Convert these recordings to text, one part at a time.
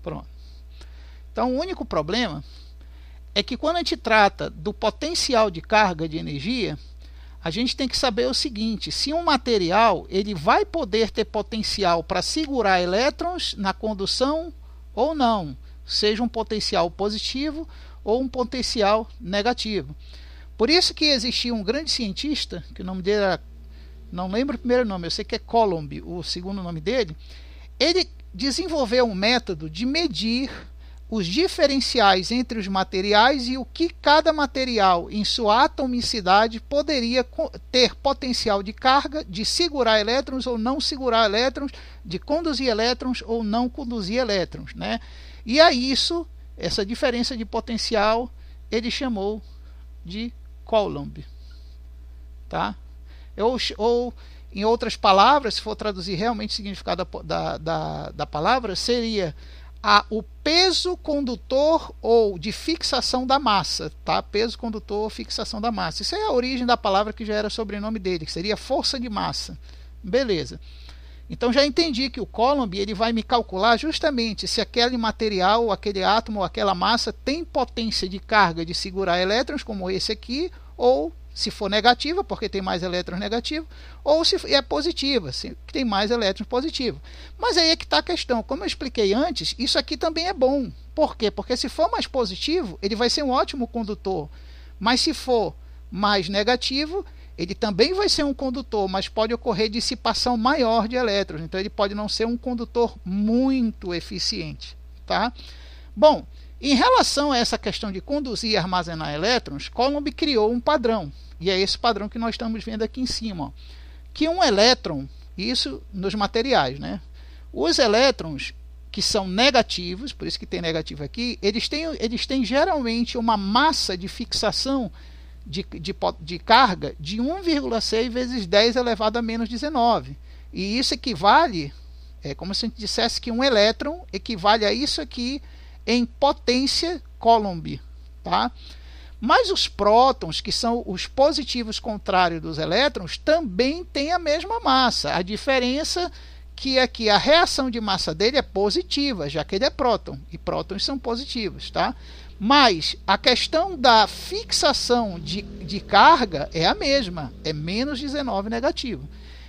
Pronto. Então, o único problema é que quando a gente trata do potencial de carga de energia, a gente tem que saber o seguinte: se um material ele vai poder ter potencial para segurar elétrons na condução ou não, seja um potencial positivo ou um potencial negativo. Por isso que existia um grande cientista, que o nome dele era, não lembro o primeiro nome, eu sei que é Coulomb, o segundo nome dele. Ele desenvolveu um método de medir os diferenciais entre os materiais e o que cada material em sua atomicidade poderia ter potencial de carga, de segurar elétrons ou não segurar elétrons, de conduzir elétrons ou não conduzir elétrons, né? E a isso, essa diferença de potencial, ele chamou de Coulomb, tá? Ou em outras palavras, se for traduzir realmente o significado da palavra, seria o peso condutor ou de fixação da massa, tá? Peso condutor ou fixação da massa. Isso é a origem da palavra que já era sobrenome dele, que seria força de massa. Beleza. Então já entendi que o Coulomb ele vai me calcular justamente se aquele material, aquele átomo, aquela massa tem potência de carga de segurar elétrons, como esse aqui, ou se for negativa, porque tem mais elétrons negativos, ou se é positiva, se tem mais elétrons positivos. Mas aí é que está a questão. Como eu expliquei antes, isso aqui também é bom. Por quê? Porque se for mais positivo, ele vai ser um ótimo condutor. Mas se for mais negativo, ele também vai ser um condutor, mas pode ocorrer dissipação maior de elétrons. Então ele pode não ser um condutor muito eficiente, tá? Bom, em relação a essa questão de conduzir e armazenar elétrons, Coulomb criou um padrão. E é esse padrão que nós estamos vendo aqui em cima, ó, que um elétron, isso nos materiais, né? Os elétrons que são negativos, por isso que tem negativo aqui, eles têm geralmente uma massa de fixação de carga de 1,6 vezes 10 elevado a menos 19. E isso equivale, é como se a gente dissesse que um elétron equivale a isso aqui em potência Coulomb, tá? Mas os prótons, que são os positivos contrários dos elétrons, também têm a mesma massa. A diferença que aqui a reação de massa dele é positiva, já que ele é próton, e prótons são positivos, tá? Mas a questão da fixação de carga é a mesma, é menos 19 negativo.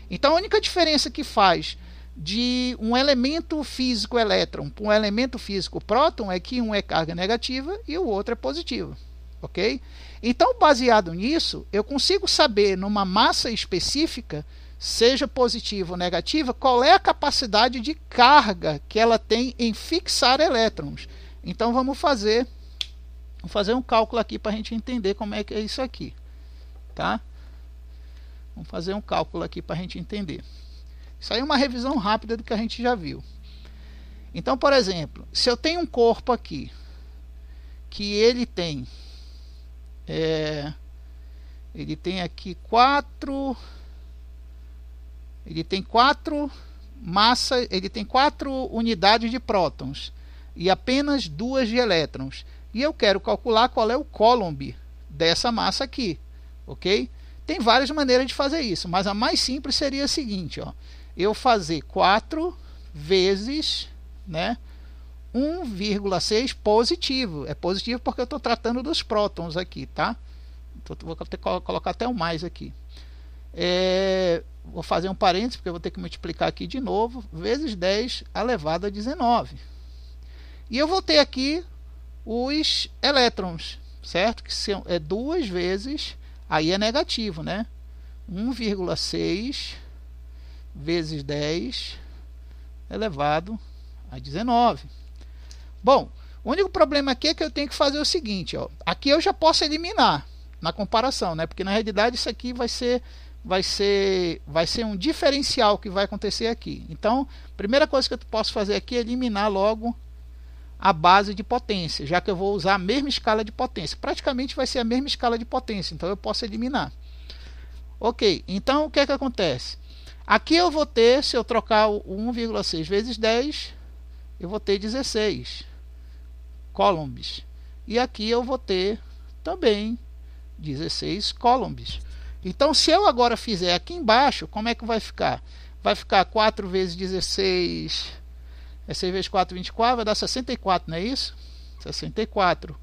Então a única diferença que faz de um elemento físico elétron para um elemento físico próton é que um é carga negativa e o outro é positivo, ok? Então, baseado nisso, eu consigo saber numa massa específica, seja positiva ou negativa, qual é a capacidade de carga que ela tem em fixar elétrons. Então vamos fazer um cálculo aqui para a gente entender como é que é isso aqui, tá? Vamos fazer um cálculo aqui para a gente entender. Isso aí é uma revisão rápida do que a gente já viu. Então, por exemplo, se eu tenho um corpo aqui, que ele tem aqui quatro massa, ele tem 4 unidades de prótons e apenas 2 de elétrons. E eu quero calcular qual é o Coulomb dessa massa aqui, ok? Tem várias maneiras de fazer isso, mas a mais simples seria a seguinte, ó. Eu fazer 4 vezes, né, 1,6 positivo. É positivo porque eu estou tratando dos prótons aqui, tá? Então, vou ter que colocar até um mais aqui. Vou fazer um parênteses, porque eu vou ter que multiplicar aqui de novo, vezes 10 elevado a 19. E eu vou ter aqui os elétrons, certo? Que são 2 vezes, aí é negativo, né? 1,6 vezes 10 elevado a 19. Bom, o único problema aqui é que eu tenho que fazer o seguinte, ó. Aqui eu já posso eliminar na comparação, né? Porque na realidade isso aqui vai ser um diferencial que vai acontecer aqui. Então, a primeira coisa que eu posso fazer aqui é eliminar logo a base de potência, já que eu vou usar a mesma escala de potência. Praticamente vai ser a mesma escala de potência, então eu posso eliminar. Ok, então o que é que acontece? Aqui eu vou ter, se eu trocar o 1,6 vezes 10, eu vou ter 16 coulombs. E aqui eu vou ter também 16 coulombs. Então, se eu agora fizer aqui embaixo, como é que vai ficar? Vai ficar 4 vezes 16 É 6 vezes 4, 24, vai dar 64, não é isso? 64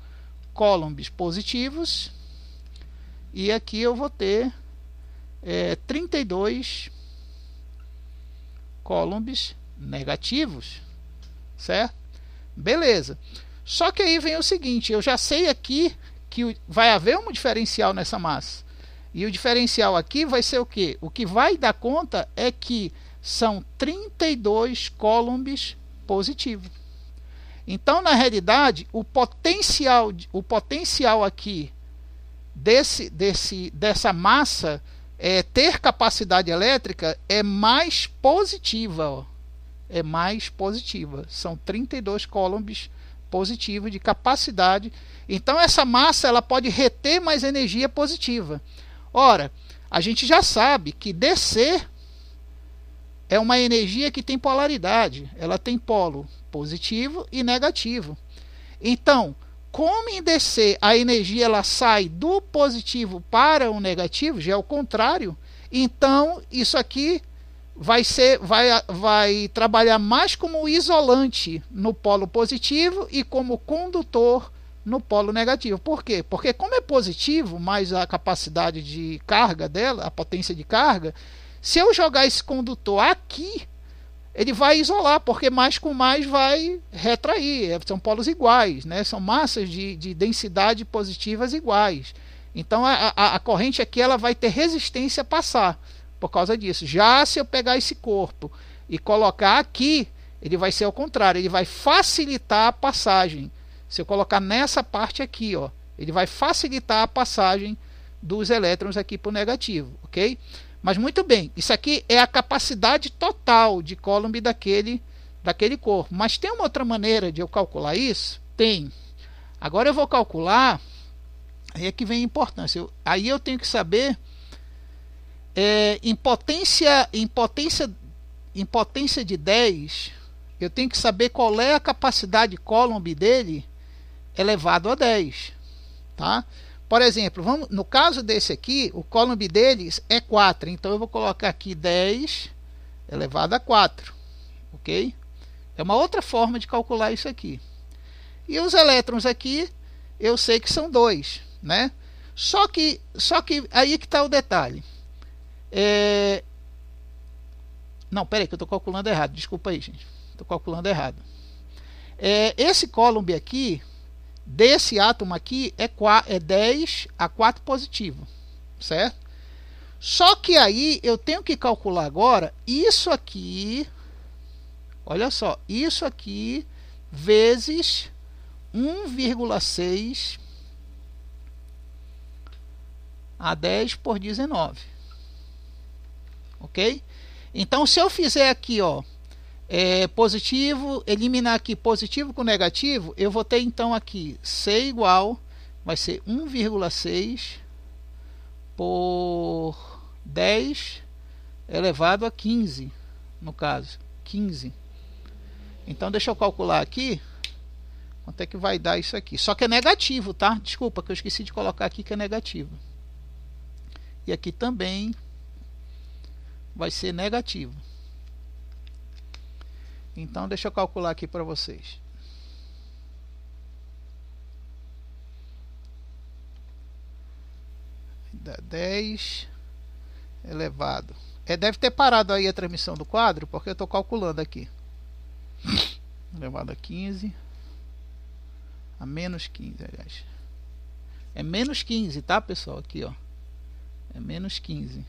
coulombs positivos. E aqui eu vou ter 32 coulombs negativos, certo? Beleza. Só que aí vem o seguinte, eu já sei aqui que vai haver um diferencial nessa massa. E o diferencial aqui vai ser o quê? O que vai dar conta é que são 32 coulombs positivos. Então, na realidade, o potencial aqui dessa massa ter capacidade elétrica é mais positiva, ó. É mais positiva. São 32 coulombs positivos de capacidade. Então essa massa ela pode reter mais energia positiva. Ora, a gente já sabe que DC é uma energia que tem polaridade. Ela tem polo positivo e negativo. Então, como em DC a energia ela sai do positivo para o negativo, já é o contrário, então isso aqui vai trabalhar mais como isolante no polo positivo e como condutor no polo negativo. Por quê? Porque como é positivo, mais a capacidade de carga dela, a potência de carga, se eu jogar esse condutor aqui, ele vai isolar, porque mais com mais vai retrair. São polos iguais, né? São massas de densidade positivas iguais. Então a corrente aqui ela vai ter resistência a passar por causa disso. Já se eu pegar esse corpo e colocar aqui, ele vai ser ao contrário, ele vai facilitar a passagem. Se eu colocar nessa parte aqui, ó, ele vai facilitar a passagem dos elétrons aqui para o negativo, ok? Mas muito bem, isso aqui é a capacidade total de Coulomb daquele corpo. Mas tem uma outra maneira de eu calcular isso? Tem. Agora eu vou calcular, aí é que vem a importância. Aí eu tenho que saber em potência de 10, eu tenho que saber qual é a capacidade Coulomb dele elevado a 10, tá? Por exemplo, no caso desse aqui, o Coulomb deles é 4, então eu vou colocar aqui 10 elevado a 4, ok? É uma outra forma de calcular isso aqui. E os elétrons aqui, eu sei que são 2, né? Só que aí que está o detalhe. Não, peraí que eu estou calculando errado, desculpa aí, gente. Estou calculando errado. Esse Coulomb aqui, desse átomo aqui, é 10 a 4 positivo, certo? Só que aí eu tenho que calcular agora isso aqui, olha só, isso aqui vezes 1,6 a 10 por 19, ok? Então se eu fizer aqui, ó, positivo, eliminar aqui positivo com negativo, eu vou ter então aqui C igual, vai ser 1,6 por 10 elevado a 15, no caso, 15. Então deixa eu calcular aqui, quanto é que vai dar isso aqui. Só que é negativo, tá? Desculpa que eu esqueci de colocar aqui que é negativo. E aqui também vai ser negativo. Então deixa eu calcular aqui para vocês. Dá 10 elevado. Deve ter parado aí a transmissão do quadro, porque eu estou calculando aqui. Elevado a 15. A menos 15, aliás. É menos 15, tá, pessoal? Aqui, ó. É menos 15.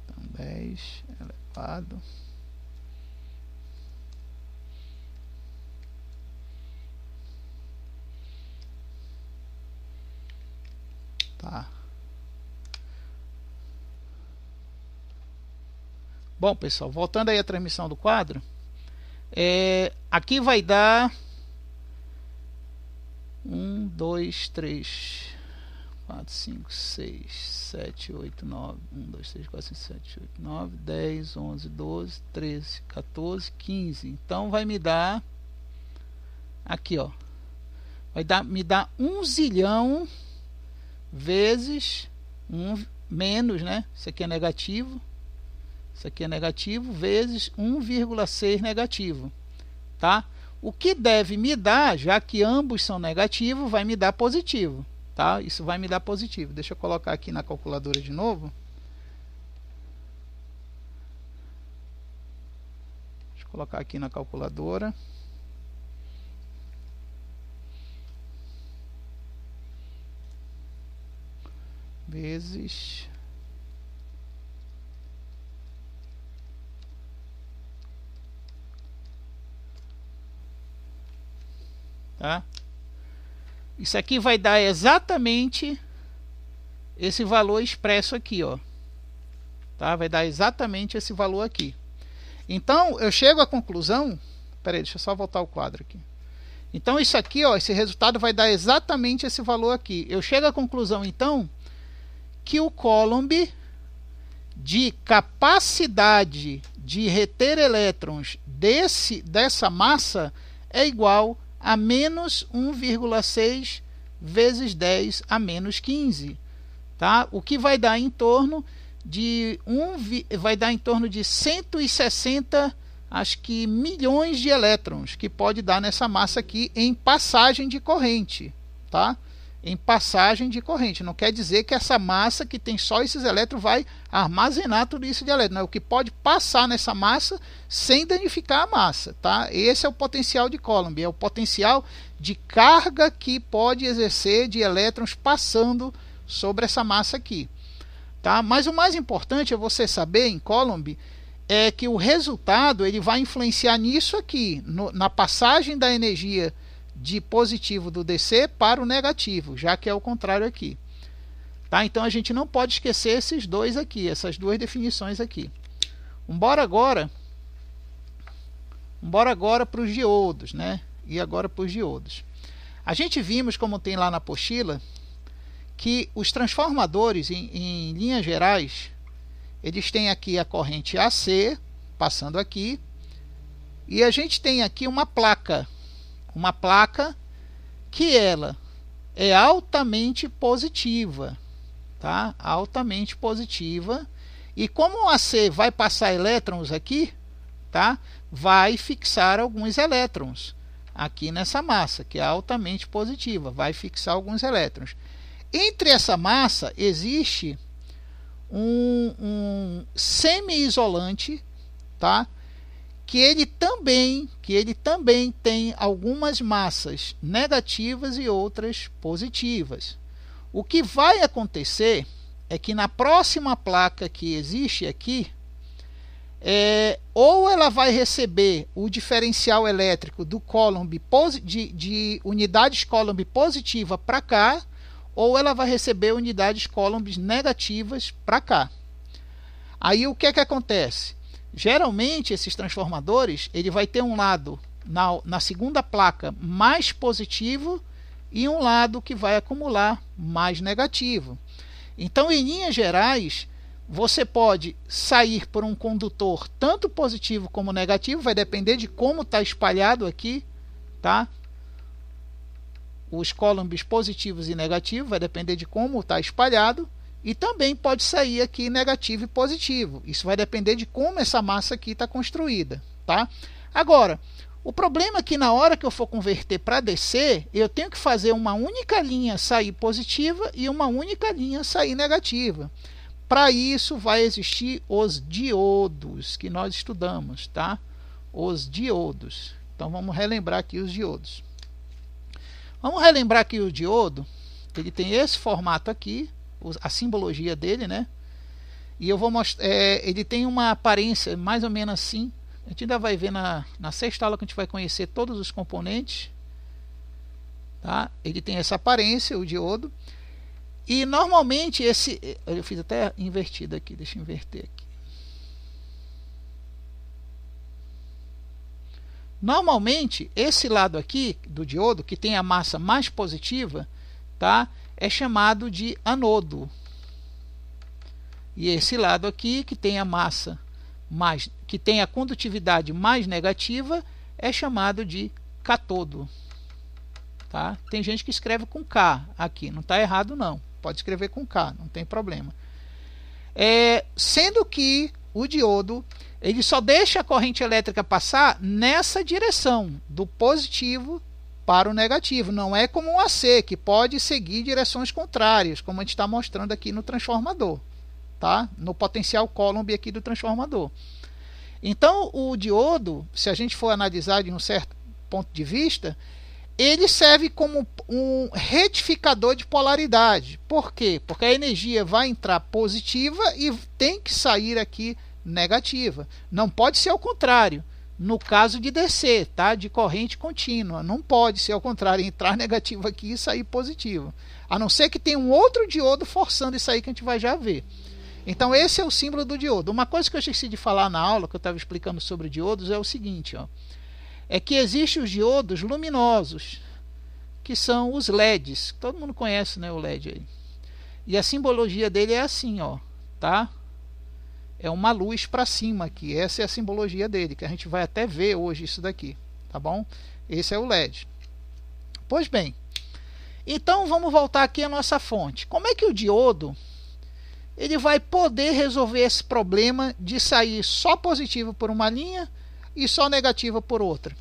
Então, 10 elevado. Tá. Bom, pessoal, voltando aí à transmissão do quadro, aqui vai dar 1, 2, 3, 4, 5, 6, 7, 8, 9, 1, 2, 3, 4, 5, 7, 8, 9, 10, 11, 12, 13, 14, 15. Então vai me dar aqui, ó, me dar 1 zilhão vezes 1 menos, né? Isso aqui é negativo. Isso aqui é negativo vezes 1,6 negativo, tá? O que deve me dar, já que ambos são negativos, vai me dar positivo, tá? Isso vai me dar positivo. Deixa eu colocar aqui na calculadora de novo. Deixa eu colocar aqui na calculadora. Vezes... Tá? Isso aqui vai dar exatamente esse valor expresso aqui, ó. Tá? Vai dar exatamente esse valor aqui. Então, eu chego à conclusão... Peraí, deixa eu só voltar o quadro aqui. Então, isso aqui, ó, esse resultado vai dar exatamente esse valor aqui. Eu chego à conclusão, então, que o Coulomb de capacidade de reter elétrons dessa massa é igual a menos 1,6 vezes 10 a menos 15, tá? O que vai dar em torno de 160, acho que milhões de elétrons que pode dar nessa massa aqui em passagem de corrente, tá? Em passagem de corrente. Não quer dizer que essa massa que tem só esses elétrons vai armazenar tudo isso de elétrons. Não, é o que pode passar nessa massa sem danificar a massa, tá? Esse é o potencial de Coulomb, é o potencial de carga que pode exercer de elétrons passando sobre essa massa aqui, tá? Mas o mais importante é você saber em Coulomb é que o resultado ele vai influenciar nisso aqui, na passagem da energia de positivo do DC para o negativo, já que é o contrário aqui, tá? Então a gente não pode esquecer esses dois aqui, essas duas definições aqui. Embora agora para os diodos, né? E agora para os diodos. A gente vimos, como tem lá na apostila, que os transformadores em linhas gerais, eles têm aqui a corrente AC passando aqui, e a gente tem aqui uma placa que ela é altamente positiva, tá? Altamente positiva. E como o AC vai passar elétrons aqui, tá? Vai fixar alguns elétrons aqui nessa massa, que é altamente positiva, vai fixar alguns elétrons. Entre essa massa existe um semi-isolante, tá? Que ele também tem algumas massas negativas e outras positivas. O que vai acontecer é que na próxima placa que existe aqui, ou ela vai receber o diferencial elétrico do Coulomb de unidades Coulomb positiva para cá, ou ela vai receber unidades Coulomb negativas para cá. Aí o que é que acontece? Geralmente esses transformadores ele vai ter um lado na segunda placa mais positivo e um lado que vai acumular mais negativo. Então, em linhas gerais, você pode sair por um condutor tanto positivo como negativo, vai depender de como está espalhado aqui, tá? Os coulombs positivos e negativos, vai depender de como está espalhado. E também pode sair aqui negativo e positivo. Isso vai depender de como essa massa aqui está construída, tá? Agora, o problema é que na hora que eu for converter para DC, eu tenho que fazer uma única linha sair positiva e uma única linha sair negativa. Para isso vai existir os diodos que nós estudamos, tá? Os diodos. Então vamos relembrar aqui os diodos. Vamos relembrar que o diodo, ele tem esse formato aqui, a simbologia dele, né? E eu vou mostrar, ele tem uma aparência mais ou menos assim. A gente ainda vai ver na sexta aula que a gente vai conhecer todos os componentes, tá? Ele tem essa aparência, o diodo. E normalmente eu fiz até invertido aqui, deixa eu inverter aqui. Normalmente esse lado aqui do diodo, que tem a massa mais positiva, tá? É chamado de anodo. E esse lado aqui, que tem a massa que tem a condutividade mais negativa, é chamado de cátodo, tá? Tem gente que escreve com K aqui, não está errado não, pode escrever com K, não tem problema. Sendo que o diodo ele só deixa a corrente elétrica passar nessa direção, do positivo para o negativo. Não é como um AC, que pode seguir direções contrárias, como a gente está mostrando aqui no transformador, tá? No potencial Coulomb aqui do transformador. Então, o diodo, se a gente for analisar de um certo ponto de vista, ele serve como um retificador de polaridade. Por quê? Porque a energia vai entrar positiva e tem que sair aqui negativa. Não pode ser ao contrário. No caso de DC, tá? De corrente contínua, não pode ser ao contrário, entrar negativo aqui e sair positivo. A não ser que tenha um outro diodo forçando isso aí, que a gente vai já ver. Então esse é o símbolo do diodo. Uma coisa que eu esqueci de falar na aula, que eu estava explicando sobre diodos, é o seguinte, ó. É que existem os diodos luminosos, que são os LEDs. Todo mundo conhece, né, o LED aí. E a simbologia dele é assim, ó, tá? É uma luz para cima aqui. Essa é a simbologia dele, que a gente vai até ver hoje isso daqui, tá bom? Esse é o LED. Pois bem, então vamos voltar aqui à nossa fonte. Como é que o diodo ele vai poder resolver esse problema de sair só positivo por uma linha e só negativa por outra?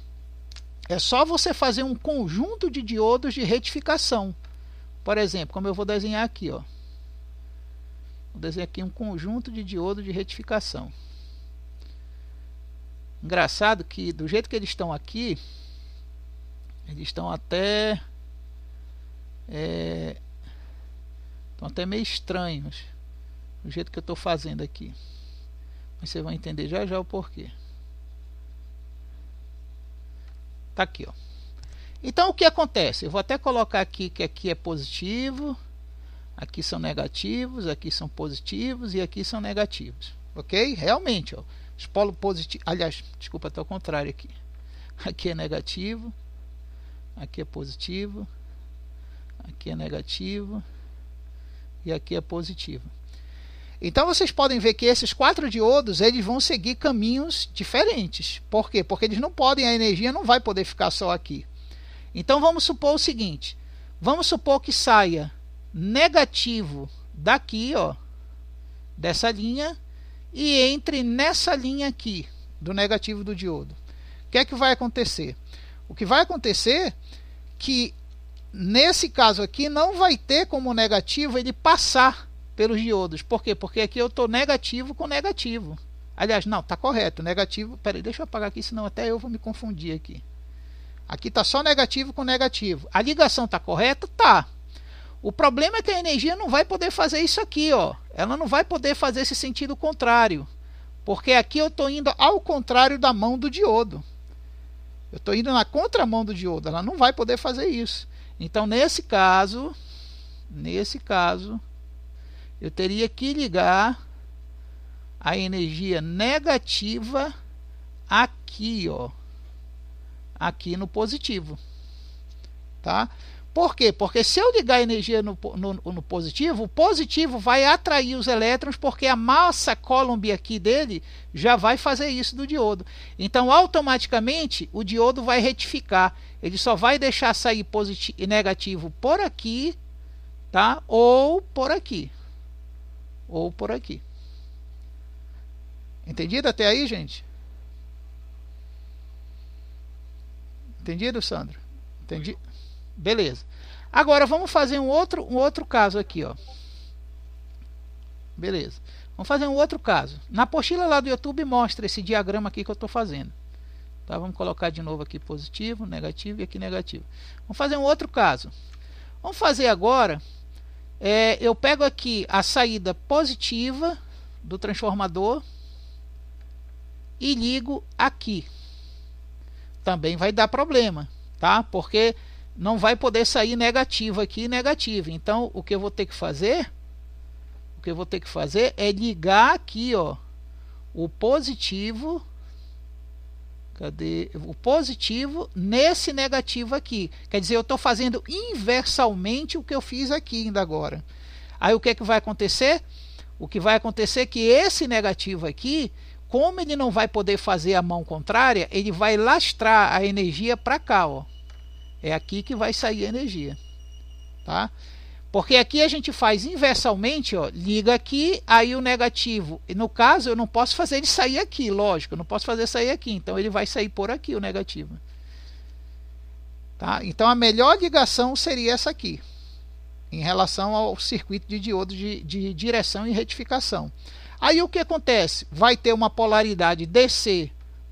É só você fazer um conjunto de diodos de retificação. Por exemplo, como eu vou desenhar aqui, ó. Vou desenhar aqui um conjunto de diodos de retificação. Engraçado que do jeito que eles estão aqui, eles estão até meio estranhos do jeito que eu estou fazendo aqui. Mas você vai entender já já o porquê. Tá aqui, ó. Então o que acontece? Eu vou até colocar aqui que aqui é positivo, aqui são negativos, aqui são positivos e aqui são negativos, ok? Realmente, ó, os polos positivos, aliás, desculpa, está ao contrário aqui. Aqui é negativo, aqui é positivo, aqui é negativo e aqui é positivo. Então vocês podem ver que esses 4 diodos eles vão seguir caminhos diferentes. Por quê? Porque eles não podem, a energia não vai poder ficar só aqui. Então vamos supor o seguinte, vamos supor que saia negativo daqui, ó, dessa linha, e entre nessa linha aqui do negativo do diodo. O que é que vai acontecer? O que vai acontecer é que nesse caso aqui não vai ter como negativo ele passar pelos diodos. Por quê? Porque aqui eu estou negativo com negativo. Aliás, não, está correto, negativo. Peraí, deixa eu apagar aqui, senão até eu vou me confundir aqui. Aqui está só negativo com negativo. A ligação está correta? Tá. O problema é que a energia não vai poder fazer isso aqui, ó. Ela não vai poder fazer esse sentido contrário. Porque aqui eu estou indo ao contrário da mão do diodo. Eu estou indo na contramão do diodo. Ela não vai poder fazer isso. Então, nesse caso, eu teria que ligar a energia negativa aqui, ó. Aqui no positivo, tá? Por quê? Porque se eu ligar a energia no positivo, o positivo vai atrair os elétrons, porque a massa Coulomb aqui dele já vai fazer isso do diodo. Então, automaticamente, o diodo vai retificar. Ele só vai deixar sair positivo e negativo por aqui, tá? Ou por aqui. Ou por aqui. Entendido até aí, gente? Entendido, Sandro? Entendi? Beleza. Agora vamos fazer um outro caso aqui, ó. Beleza. Vamos fazer um outro caso. Na apostila lá do YouTube mostra esse diagrama aqui que eu estou fazendo. Tá? Vamos colocar de novo aqui positivo, negativo e aqui negativo. Vamos fazer um outro caso. Vamos fazer agora. Eu pego aqui a saída positiva do transformador e ligo aqui. Também vai dar problema, tá? Porque não vai poder sair negativo aqui e negativo. Então, o que eu vou ter que fazer? O que eu vou ter que fazer é ligar aqui, ó, o positivo. Cadê? O positivo nesse negativo aqui. Quer dizer, eu estou fazendo inversalmente o que eu fiz aqui ainda agora. Aí o que é que vai acontecer? O que vai acontecer é que esse negativo aqui, como ele não vai poder fazer a mão contrária, ele vai lastrar a energia para cá, ó. É aqui que vai sair a energia, tá? Porque aqui a gente faz inversalmente, ó, liga aqui, aí o negativo. E no caso, eu não posso fazer ele sair aqui, lógico, eu não posso fazer sair aqui. Então ele vai sair por aqui, o negativo. Tá? Então a melhor ligação seria essa aqui, em relação ao circuito de diodo de direção e retificação. Aí o que acontece? Vai ter uma polaridade DC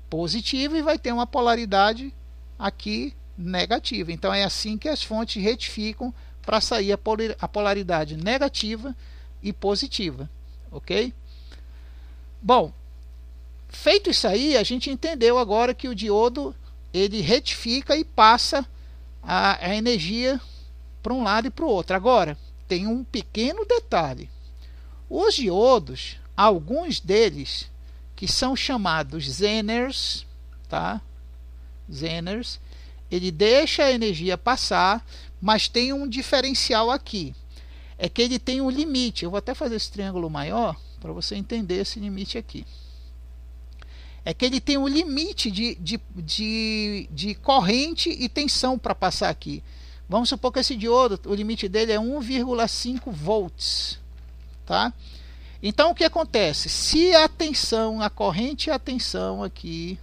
positiva e vai ter uma polaridade aqui negativa. Então é assim que as fontes retificam para sair a polaridade negativa e positiva, ok? Bom, feito isso aí, a gente entendeu agora que o diodo ele retifica e passa a energia para um lado e para o outro. Agora, tem um pequeno detalhe. Os diodos, alguns deles, que são chamados Zeners, tá? Zeners, ele deixa a energia passar, mas tem um diferencial aqui. É que ele tem um limite. Eu vou até fazer esse triângulo maior para você entender esse limite aqui. É que ele tem um limite de corrente e tensão para passar aqui. Vamos supor que esse diodo, o limite dele é 1,5 volts. Tá? Então o que acontece? Se a tensão, a corrente e a tensão aqui,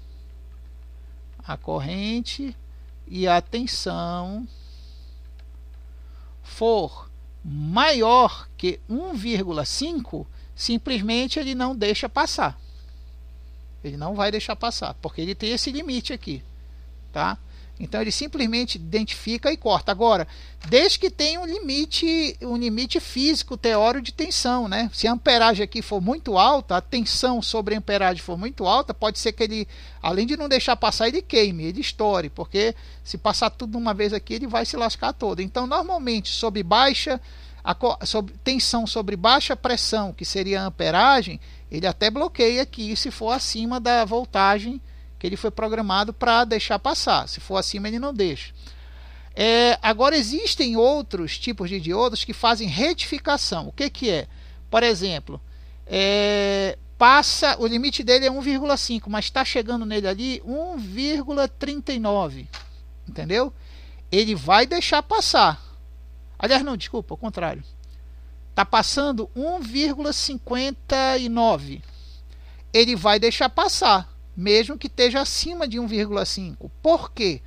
a corrente e a tensão for maior que 1,5, simplesmente ele não deixa passar. Ele não vai deixar passar, porque ele tem esse limite aqui, tá? Então ele simplesmente identifica e corta. Agora, desde que tenha um limite físico teórico de tensão, né? Se a amperagem aqui for muito alta, a tensão sobre a amperagem for muito alta, pode ser que ele, além de não deixar passar, ele queime, ele estoure, porque se passar tudo de uma vez aqui, ele vai se lascar todo. Então, normalmente, sob tensão sobre baixa pressão, que seria a amperagem, ele até bloqueia aqui se for acima da voltagem que ele foi programado para deixar passar. Se for acima, ele não deixa. Agora, existem outros tipos de diodos que fazem retificação. O que é? Por exemplo, o limite dele é 1,5, mas está chegando nele ali 1,39. Entendeu? Ele vai deixar passar. Aliás, não, desculpa, ao contrário. Está passando 1,59. Ele vai deixar passar, mesmo que esteja acima de 1,5. Por quê?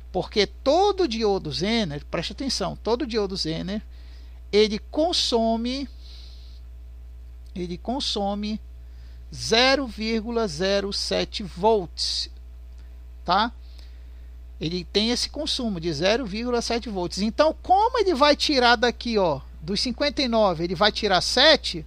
Porque todo diodo Zener, preste atenção, todo diodo Zener, ele consome 0,07 volts, tá? Ele tem esse consumo de 0,7 volts. Então, como ele vai tirar daqui, ó, dos 59, ele vai tirar 7,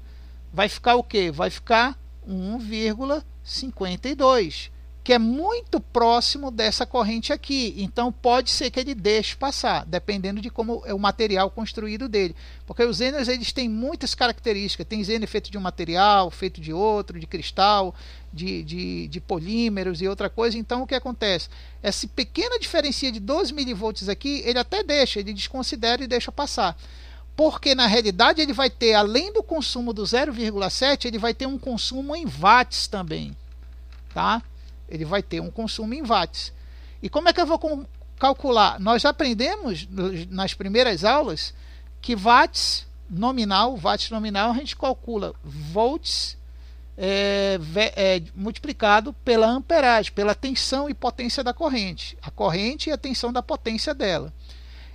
vai ficar o quê? Vai ficar 1,52, que é muito próximo dessa corrente aqui. Então pode ser que ele deixe passar, dependendo de como é o material construído dele. Porque os Zeners, eles têm muitas características. Tem Zener feito de um material, feito de outro, de cristal, de polímeros e outra coisa. Então o que acontece? Essa pequena diferença de 12 milivolts aqui, ele até deixa, ele desconsidera e deixa passar. Porque na realidade ele vai ter, além do consumo do 0,7, ele vai ter um consumo em watts também, tá? Ele vai ter um consumo em watts. E como é que eu vou calcular? Nós aprendemos nas primeiras aulas que watts nominal a gente calcula volts multiplicado pela amperagem, pela tensão e potência da corrente. A corrente e a tensão da potência dela.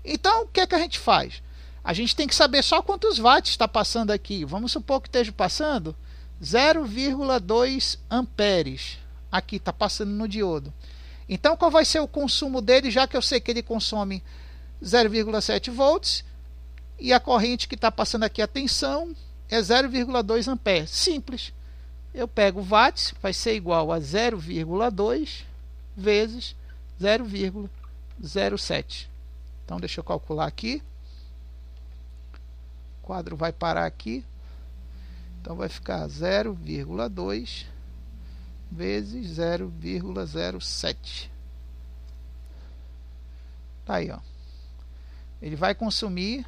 Então o que é que a gente faz? A gente tem que saber só quantos watts está passando aqui. Vamos supor que esteja passando 0,2 amperes. Aqui está passando no diodo. Então qual vai ser o consumo dele, já que eu sei que ele consome 0,7 volts e a corrente que está passando aqui, a tensão, é 0,2 amperes. Simples. Eu pego watts, vai ser igual a 0,2 vezes 0,07. Então deixa eu calcular aqui. O quadro vai parar aqui. Então vai ficar 0,2 vezes 0,07. Tá aí, ó. Ele vai consumir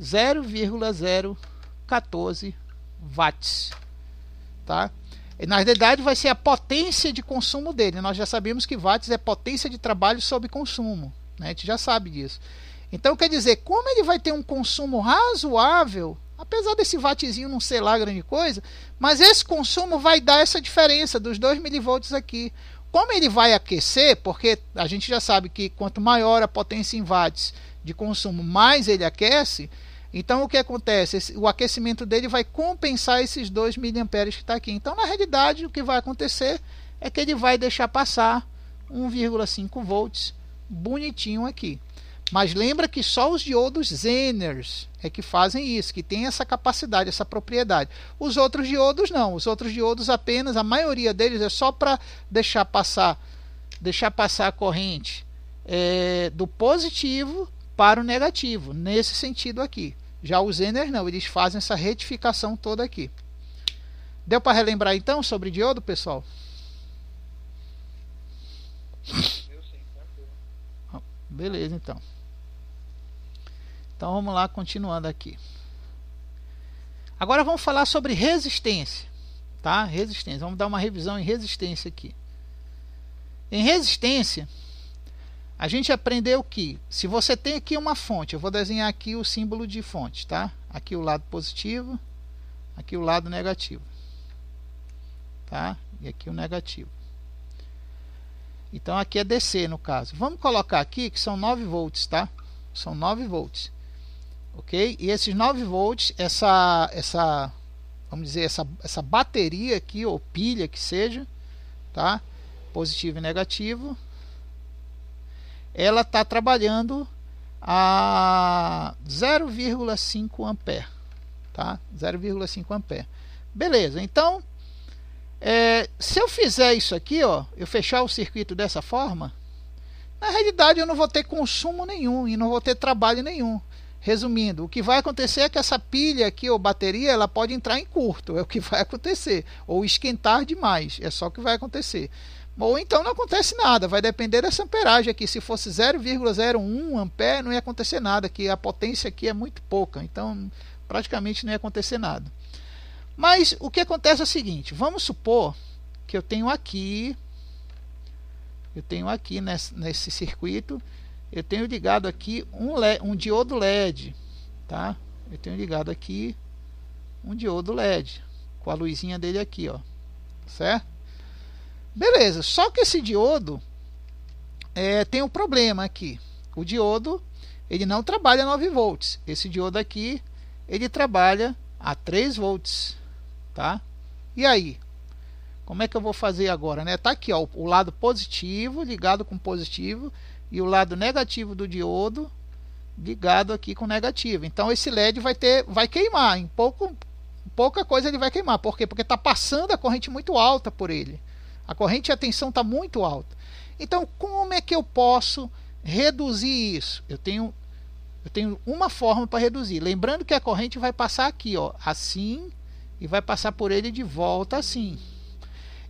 0,014 watts, tá? E na realidade vai ser a potência de consumo dele. Nós já sabemos que watts é potência de trabalho sobre consumo, né? A gente já sabe disso. Então quer dizer, como ele vai ter um consumo razoável, apesar desse wattzinho não ser lá grande coisa, mas esse consumo vai dar essa diferença dos 2 milivolts aqui. Como ele vai aquecer, porque a gente já sabe que quanto maior a potência em watts de consumo, mais ele aquece. Então o que acontece? O aquecimento dele vai compensar esses 2 miliamperes que está aqui. Então na realidade o que vai acontecer é que ele vai deixar passar 1,5 volts bonitinho aqui. Mas lembra que só os diodos Zeners é que fazem isso, que tem essa capacidade, essa propriedade. Os outros diodos não. Os outros diodos apenas, a maioria deles é só para deixar passar a corrente do positivo para o negativo, nesse sentido aqui. Já os Zeners não, eles fazem essa retificação toda aqui. Deu para relembrar então sobre diodo, pessoal? Beleza, então. Então vamos lá, continuando aqui. Agora vamos falar sobre resistência, tá? Resistência. Vamos dar uma revisão em resistência aqui. Em resistência, a gente aprendeu que se você tem aqui uma fonte, eu vou desenhar aqui o símbolo de fonte, tá? Aqui o lado positivo, aqui o lado negativo, tá? E aqui o negativo. Então aqui é DC no caso. Vamos colocar aqui que são 9 volts, tá? São 9 volts. OK? E esses 9 volts, vamos dizer, essa bateria aqui, ou pilha que seja, tá? Positivo e negativo, ela está trabalhando a 0,5 ampere, tá? 0,5 ampere. Beleza, então se eu fizer isso aqui, ó, eu fechar o circuito dessa forma, na realidade eu não vou ter consumo nenhum e não vou ter trabalho nenhum. Resumindo, o que vai acontecer é que essa pilha aqui, ou bateria, ela pode entrar em curto, é o que vai acontecer, ou esquentar demais, é só o que vai acontecer. Ou então não acontece nada, vai depender dessa amperagem aqui. Se fosse 0,01 ampere, não ia acontecer nada, que a potência aqui é muito pouca, então praticamente não ia acontecer nada. Mas o que acontece é o seguinte, vamos supor que eu tenho aqui nesse circuito, eu tenho ligado aqui um diodo LED, tá? Eu tenho ligado aqui um diodo LED, com a luzinha dele aqui, ó, certo? Beleza, só que esse diodo tem um problema aqui. O diodo, ele não trabalha a 9 volts. Esse diodo aqui, ele trabalha a 3 volts, tá? E aí? Como é que eu vou fazer agora, né? Tá aqui, ó, o lado positivo ligado com positivo e o lado negativo do diodo ligado aqui com negativo. Então esse LED vai queimar, em pouca coisa ele vai queimar. Por quê? Porque está passando a corrente muito alta por ele. A corrente e a tensão está muito alta. Então como é que eu posso reduzir isso? Eu tenho uma forma para reduzir. Lembrando que a corrente vai passar aqui, ó, assim, e vai passar por ele de volta assim.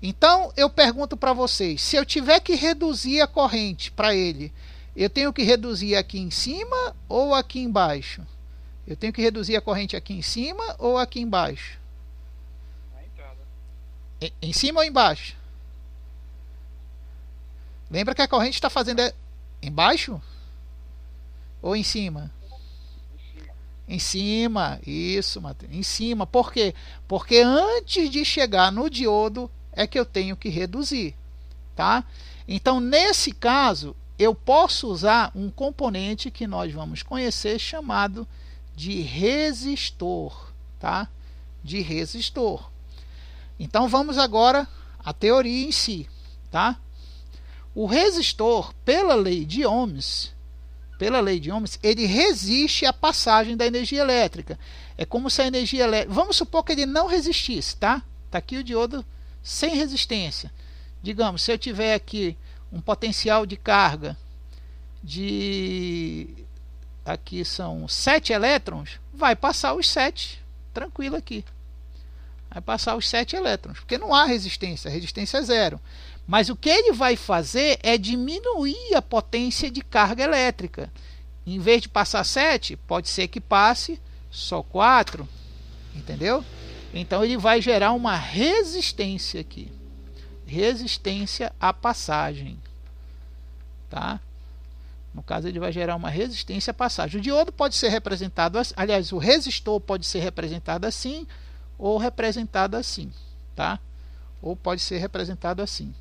Então eu pergunto para vocês, se eu tiver que reduzir a corrente para ele, eu tenho que reduzir aqui em cima ou aqui embaixo? Eu tenho que reduzir a corrente aqui em cima ou aqui embaixo? Em cima ou embaixo? Lembra que a corrente está fazendo embaixo ou em cima? Em cima, isso, Matheus. Em cima, por quê? Porque antes de chegar no diodo é que eu tenho que reduzir, tá? Então nesse caso eu posso usar um componente que nós vamos conhecer chamado de resistor, tá? De resistor. Então vamos agora à teoria em si, tá? O resistor, pela lei de Ohms, ele resiste à passagem da energia elétrica. É como se a energia elétrica, vamos supor que ele não resistisse, tá? Tá aqui o diodo sem resistência. Digamos, se eu tiver aqui um potencial de carga aqui são 7 elétrons, vai passar os 7 tranquilo aqui. Vai passar os 7 elétrons, porque não há resistência, a resistência é zero. Mas o que ele vai fazer é diminuir a potência de carga elétrica. Em vez de passar 7, pode ser que passe só 4, entendeu? Então ele vai gerar uma resistência aqui. Resistência à passagem, tá? No caso, ele vai gerar uma resistência à passagem. O diodo pode ser representado, aliás, o resistor pode ser representado assim ou representado assim, tá? Ou pode ser representado assim.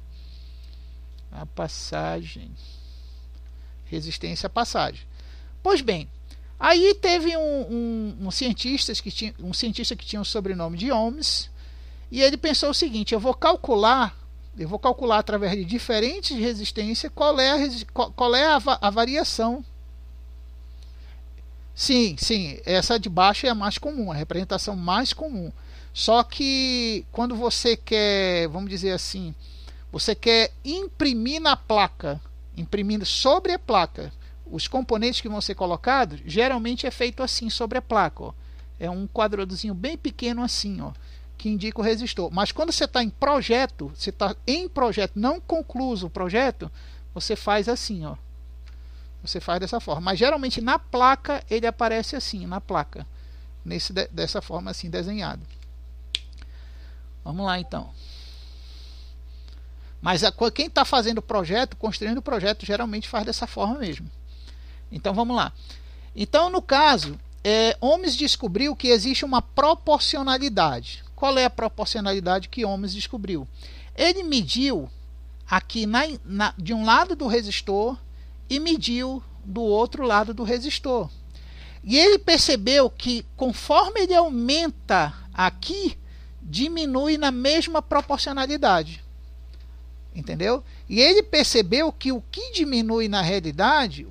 A passagem, resistência à passagem. Pois bem, aí teve um cientista que tinha o sobrenome de Ohms, e ele pensou o seguinte: eu vou calcular através de diferentes resistências qual é a variação. Sim, essa de baixo é a mais comum, a representação mais comum. Só que quando você quer, vamos dizer assim, você quer imprimir na placa, imprimindo sobre a placa, os componentes que vão ser colocados, geralmente é feito assim sobre a placa, ó. É um quadradozinho bem pequeno assim, ó, que indica o resistor. Mas quando você está em projeto, não concluso o projeto, você faz assim, ó. Você faz dessa forma. Mas geralmente na placa ele aparece assim, na placa, dessa forma assim desenhado. Vamos lá então. Mas quem está fazendo o projeto, construindo o projeto, geralmente faz dessa forma mesmo. Então vamos lá. Então no caso, Ohms descobriu que existe uma proporcionalidade. Qual é a proporcionalidade que Ohms descobriu? Ele mediu aqui de um lado do resistor e mediu do outro lado do resistor. E ele percebeu que conforme ele aumenta aqui, diminui na mesma proporcionalidade. Entendeu? E ele percebeu que o que diminui na realidade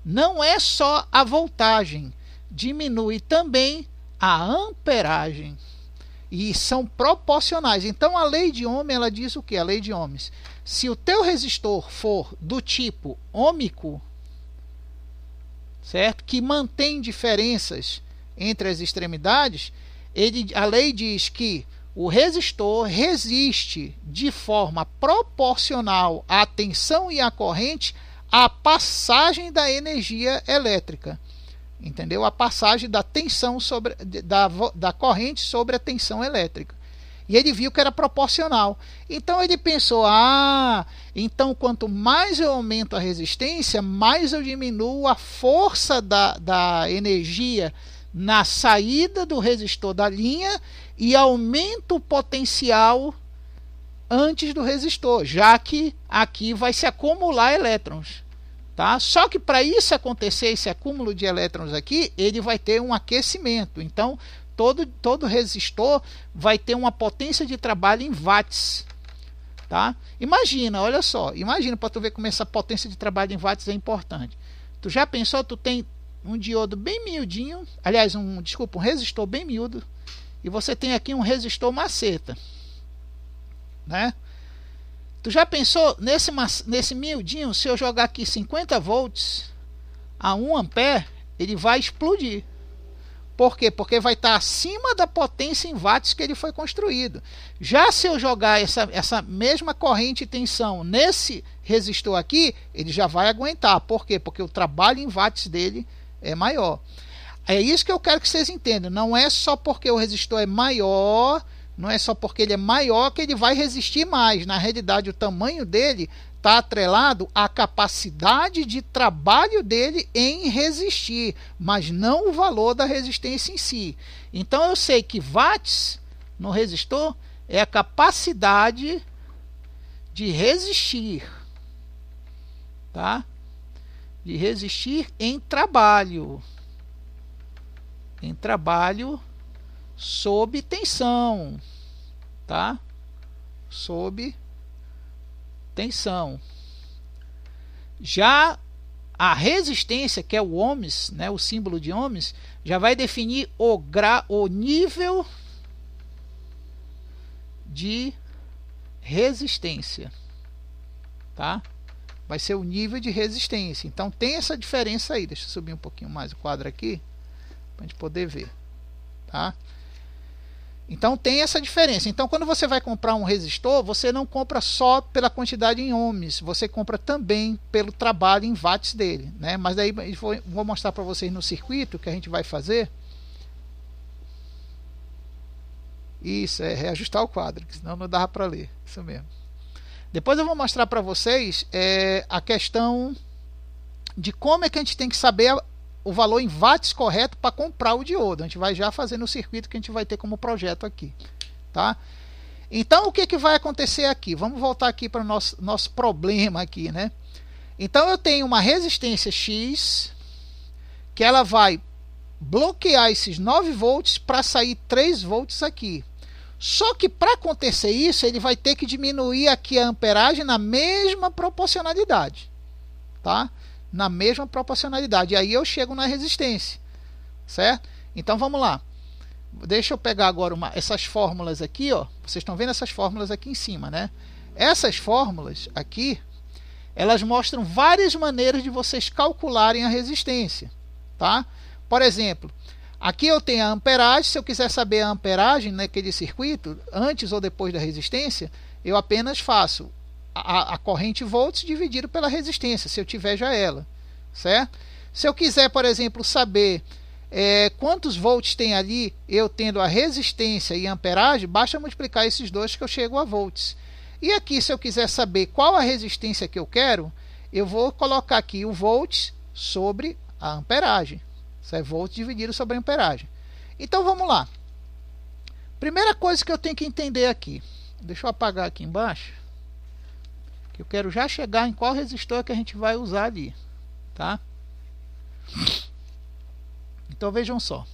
não é só a voltagem, diminui também a amperagem. E são proporcionais. Então a lei de Ohm, ela diz o que? A lei de Ohms: se o teu resistor for do tipo ôhmico, certo? Que mantém diferenças entre as extremidades, a lei diz que o resistor resiste de forma proporcional à tensão e à corrente à passagem da energia elétrica. Entendeu? A passagem da tensão da corrente sobre a tensão elétrica. E ele viu que era proporcional. Então ele pensou: então quanto mais eu aumento a resistência, mais eu diminuo a força da energia na saída do resistor da linha e aumento o potencial antes do resistor, já que aqui vai se acumular elétrons. Tá? Só que para isso acontecer, esse acúmulo de elétrons aqui, ele vai ter um aquecimento. Então todo resistor vai ter uma potência de trabalho em watts. Tá? Imagina, olha só, para tu ver como essa potência de trabalho em watts é importante. Tu já pensou, tu tem um diodo bem miudinho, aliás, um resistor bem miúdo, e você tem aqui um resistor maceta, né? Tu já pensou nesse miudinho, se eu jogar aqui 50 volts a 1 ampere, ele vai explodir. Por quê? Porque vai estar acima da potência em watts que ele foi construído. Já se eu jogar essa mesma corrente e tensão nesse resistor aqui, ele já vai aguentar. Por quê? Porque o trabalho em watts dele é maior. É isso que eu quero que vocês entendam. Não é só porque o resistor é maior, não é só porque ele é maior que ele vai resistir mais. Na realidade, o tamanho dele está atrelado à capacidade de trabalho dele em resistir, mas não o valor da resistência em si. Então eu sei que watts no resistor é a capacidade de resistir, tá? De resistir em trabalho sob tensão, tá? Sob tensão. Já a resistência, que é o ohms, né, o símbolo de ohms, já vai definir o nível de resistência, tá? Vai ser o nível de resistência. Então tem essa diferença aí. Deixa eu subir um pouquinho mais o quadro aqui para a gente poder ver, tá? Então tem essa diferença. Então quando você vai comprar um resistor, você não compra só pela quantidade em ohms, você compra também pelo trabalho em watts dele, né? Mas daí vou mostrar para vocês no circuito que a gente vai fazer. Isso, reajustar o quadro, senão não dava para ler. Isso mesmo. Depois eu vou mostrar para vocês a questão de como é que a gente tem que saber o valor em watts correto para comprar o diodo. A gente vai já fazer no circuito que a gente vai ter como projeto aqui, tá? Então o que que vai acontecer aqui? Vamos voltar aqui para o nosso problema aqui, né? Então eu tenho uma resistência X que ela vai bloquear esses 9 volts para sair 3 volts aqui. Só que para acontecer isso, ele vai ter que diminuir aqui a amperagem na mesma proporcionalidade, tá? Na mesma proporcionalidade. E aí eu chego na resistência, certo? Então vamos lá. Deixa eu pegar agora essas fórmulas aqui, ó. Vocês estão vendo essas fórmulas aqui em cima, né? Essas fórmulas aqui, elas mostram várias maneiras de vocês calcularem a resistência, tá? Por exemplo, aqui eu tenho a amperagem. Se eu quiser saber a amperagem naquele circuito, antes ou depois da resistência, eu apenas faço a corrente volts dividido pela resistência, se eu tiver já ela, certo? Se eu quiser, por exemplo, saber quantos volts tem ali, eu tendo a resistência e a amperagem, basta multiplicar esses dois que eu chego a volts. E aqui, se eu quiser saber qual a resistência que eu quero, eu vou colocar aqui o volts sobre a amperagem. Isso é volts dividido sobre a amperagem. Então vamos lá. Primeira coisa que eu tenho que entender aqui. Deixa eu apagar aqui embaixo, que eu quero já chegar em qual resistor que a gente vai usar ali, tá? Então vejam só.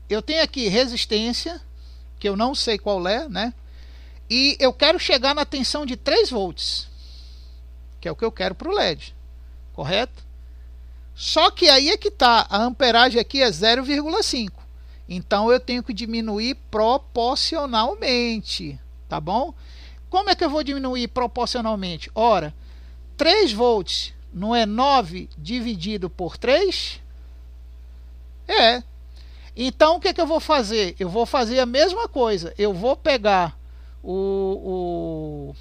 Eu tenho aqui resistência, que eu não sei qual é, né? E eu quero chegar na tensão de 3 volts, que é o que eu quero para o LED, correto? Só que aí é que tá, a amperagem aqui é 0,5. Então eu tenho que diminuir proporcionalmente, tá bom? Como é que eu vou diminuir proporcionalmente? Ora, 3 volts não é 9 dividido por 3? É. Então o que que eu vou fazer? Eu vou fazer a mesma coisa. Eu vou pegar eu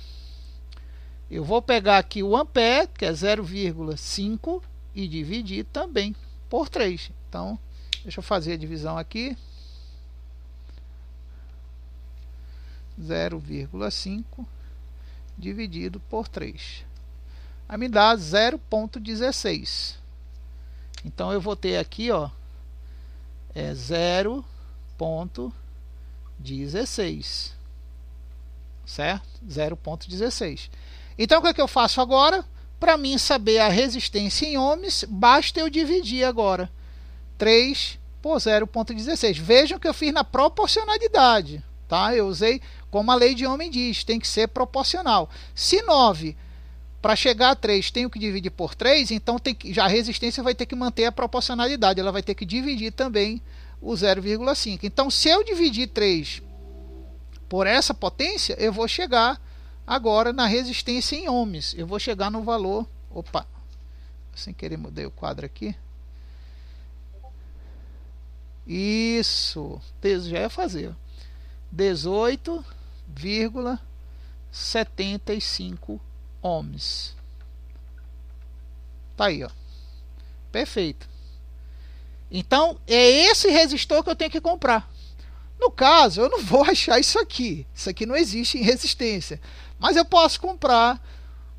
vou pegar aqui o ampere, que é 0,5, e dividir também por 3. Então, deixa eu fazer a divisão aqui. 0,5 dividido por 3. Aí me dá 0,16. Então eu vou ter aqui, ó, 0,16. Certo? 0,16. Então o que é que eu faço agora? Para mim saber a resistência em ohms, basta eu dividir agora 3 por 0,16. Vejam que eu fiz na proporcionalidade, tá? Eu usei como a lei de Ohm diz, tem que ser proporcional. Se 9 para chegar a 3 tenho que dividir por 3, então já a resistência vai ter que manter a proporcionalidade, ela vai ter que dividir também o 0,5. Então se eu dividir 3 por essa potência, eu vou chegar agora na resistência em ohms. Eu vou chegar no valor... Opa! Sem querer mudei o quadro aqui. Isso! Já ia fazer. 18,75 ohms. Tá aí, ó. Perfeito. Então, é esse resistor que eu tenho que comprar. No caso, eu não vou achar isso aqui. Isso aqui não existe em resistência. Mas eu posso comprar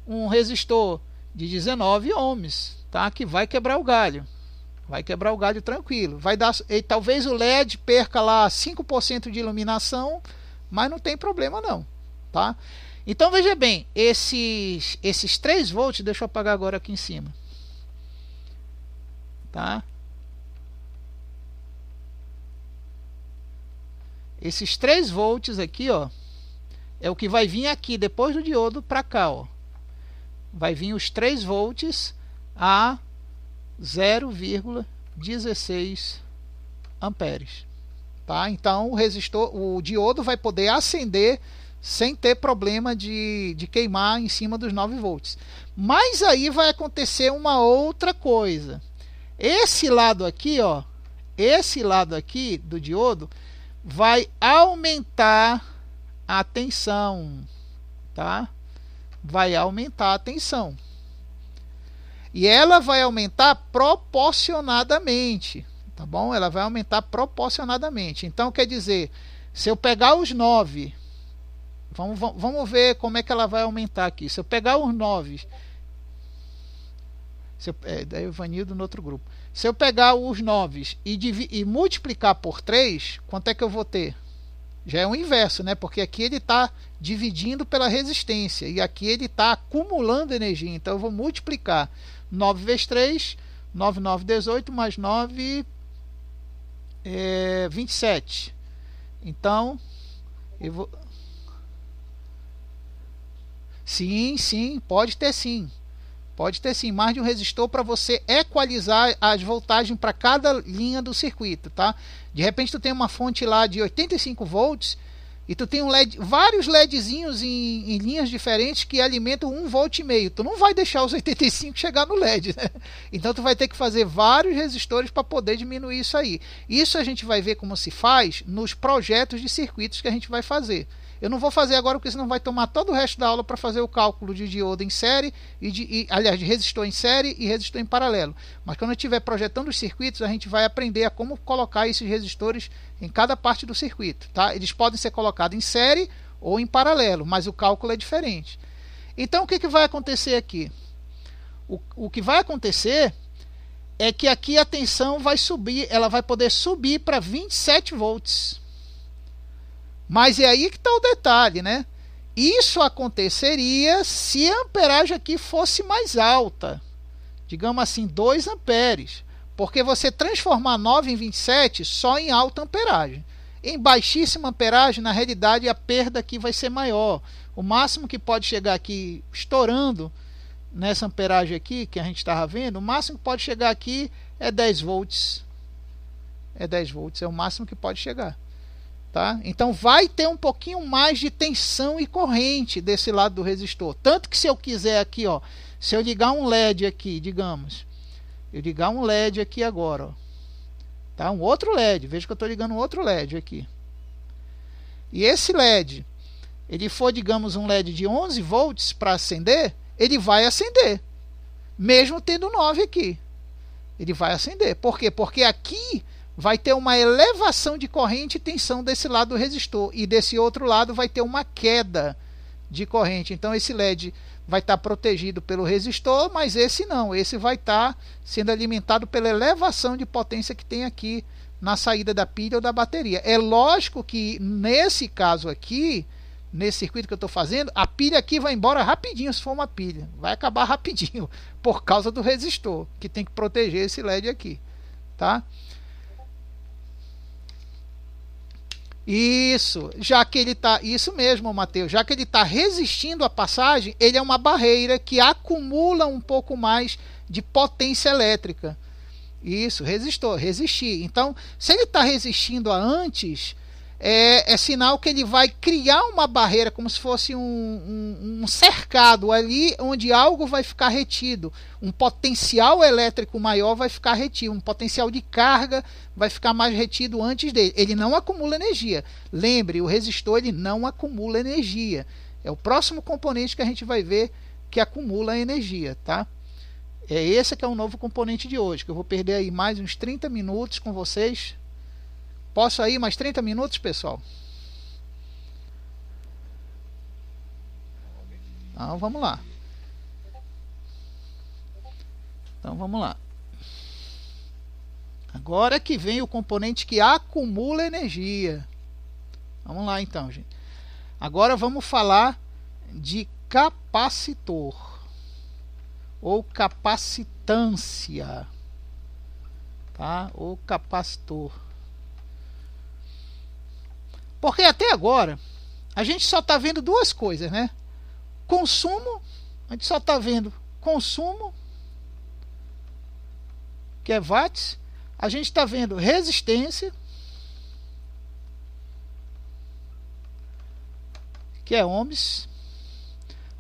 um resistor de 19 ohms, tá? Que vai quebrar o galho. Vai quebrar o galho tranquilo. Vai dar, e talvez o LED perca lá 5% de iluminação, mas não tem problema não, tá? Então veja bem, esses 3 volts, deixa eu apagar agora aqui em cima. Tá? Esses 3 volts aqui, ó, é o que vai vir aqui depois do diodo para cá, ó. Vai vir os 3 volts a 0,16 amperes, tá? Então o diodo vai poder acender sem ter problema de queimar em cima dos 9 volts. Mas aí vai acontecer uma outra coisa. Esse lado aqui, ó, esse lado aqui do diodo vai aumentar a tensão, tá? Vai aumentar a tensão. E ela vai aumentar proporcionadamente, tá bom? Ela vai aumentar proporcionadamente. Então, quer dizer, se eu pegar os 9 Vamos ver como é que ela vai aumentar aqui. Se eu pegar os 9, daí o Ivanildo no outro grupo. Se eu pegar os 9 e multiplicar por 3, quanto é que eu vou ter? Já é o inverso, né? Porque aqui ele está dividindo pela resistência e aqui ele está acumulando energia. Então eu vou multiplicar 9 vezes 3, 9, 9, 18, mais 9, 27. Então, eu vou... Sim, pode ter sim. Pode ter sim mais de um resistor para você equalizar as voltagens para cada linha do circuito, tá? De repente tu tem uma fonte lá de 85 volts e tu tem vários LEDzinhos em linhas diferentes que alimentam 1,5 volt. Tu não vai deixar os 85 chegar no LED, né? Então tu vai ter que fazer vários resistores para poder diminuir isso aí. Isso a gente vai ver como se faz nos projetos de circuitos que a gente vai fazer. Eu não vou fazer agora porque senão vai tomar todo o resto da aula para fazer o cálculo de diodo em série, aliás, de resistor em série e resistor em paralelo. Mas quando eu estiver projetando os circuitos, a gente vai aprender a como colocar esses resistores em cada parte do circuito. Tá? Eles podem ser colocados em série ou em paralelo, mas o cálculo é diferente. Então o que vai acontecer aqui? O que vai acontecer é que aqui a tensão vai subir, ela vai poder subir para 27 volts. Mas é aí que está o detalhe, né? Isso aconteceria se a amperagem aqui fosse mais alta. Digamos assim, 2 amperes. Porque você transformar 9 em 27 só em alta amperagem. Em baixíssima amperagem, na realidade, a perda aqui vai ser maior. O máximo que pode chegar aqui, estourando nessa amperagem aqui, que a gente estava vendo, o máximo que pode chegar aqui é 10 volts. É 10 volts, é o máximo que pode chegar. Tá? Então vai ter um pouquinho mais de tensão e corrente desse lado do resistor. Tanto que se eu quiser aqui, ó, se eu ligar um LED aqui, digamos, eu ligar um LED aqui agora, ó, tá? Um outro LED, veja que eu estou ligando um outro LED aqui. E esse LED, ele for, digamos, um LED de 11 volts para acender, ele vai acender, mesmo tendo 9 aqui. Ele vai acender. Por quê? Porque aqui vai ter uma elevação de corrente e tensão desse lado do resistor, e desse outro lado vai ter uma queda de corrente. Então esse LED vai estar protegido pelo resistor, mas esse não, esse vai estar sendo alimentado pela elevação de potência que tem aqui na saída da pilha ou da bateria. É lógico que nesse caso aqui, nesse circuito que eu estou fazendo, a pilha aqui vai embora rapidinho, se for uma pilha, vai acabar rapidinho, por causa do resistor, que tem que proteger esse LED aqui, tá? Isso, já que ele está, isso mesmo, Mateus, já que ele está resistindo à passagem, ele é uma barreira que acumula um pouco mais de potência elétrica. Isso, resistir. Então, se ele está resistindo a antes, é sinal que ele vai criar uma barreira, como se fosse um cercado ali, onde algo vai ficar retido. Um potencial elétrico maior vai ficar retido, um potencial de carga vai ficar mais retido antes dele. Ele não acumula energia. Lembre, o resistor ele não acumula energia. É o próximo componente que a gente vai ver que acumula energia, tá? É esse que é o novo componente de hoje, que eu vou perder aí mais uns 30 minutos com vocês. Posso aí mais 30 minutos, pessoal? Então vamos lá. Agora que vem o componente que acumula energia. Vamos lá então, gente. Agora vamos falar de capacitor ou capacitância, tá? Ou capacitor. Porque até agora a gente só está vendo duas coisas, né? Consumo, a gente só está vendo consumo, que é watts. A gente está vendo resistência, que é ohms.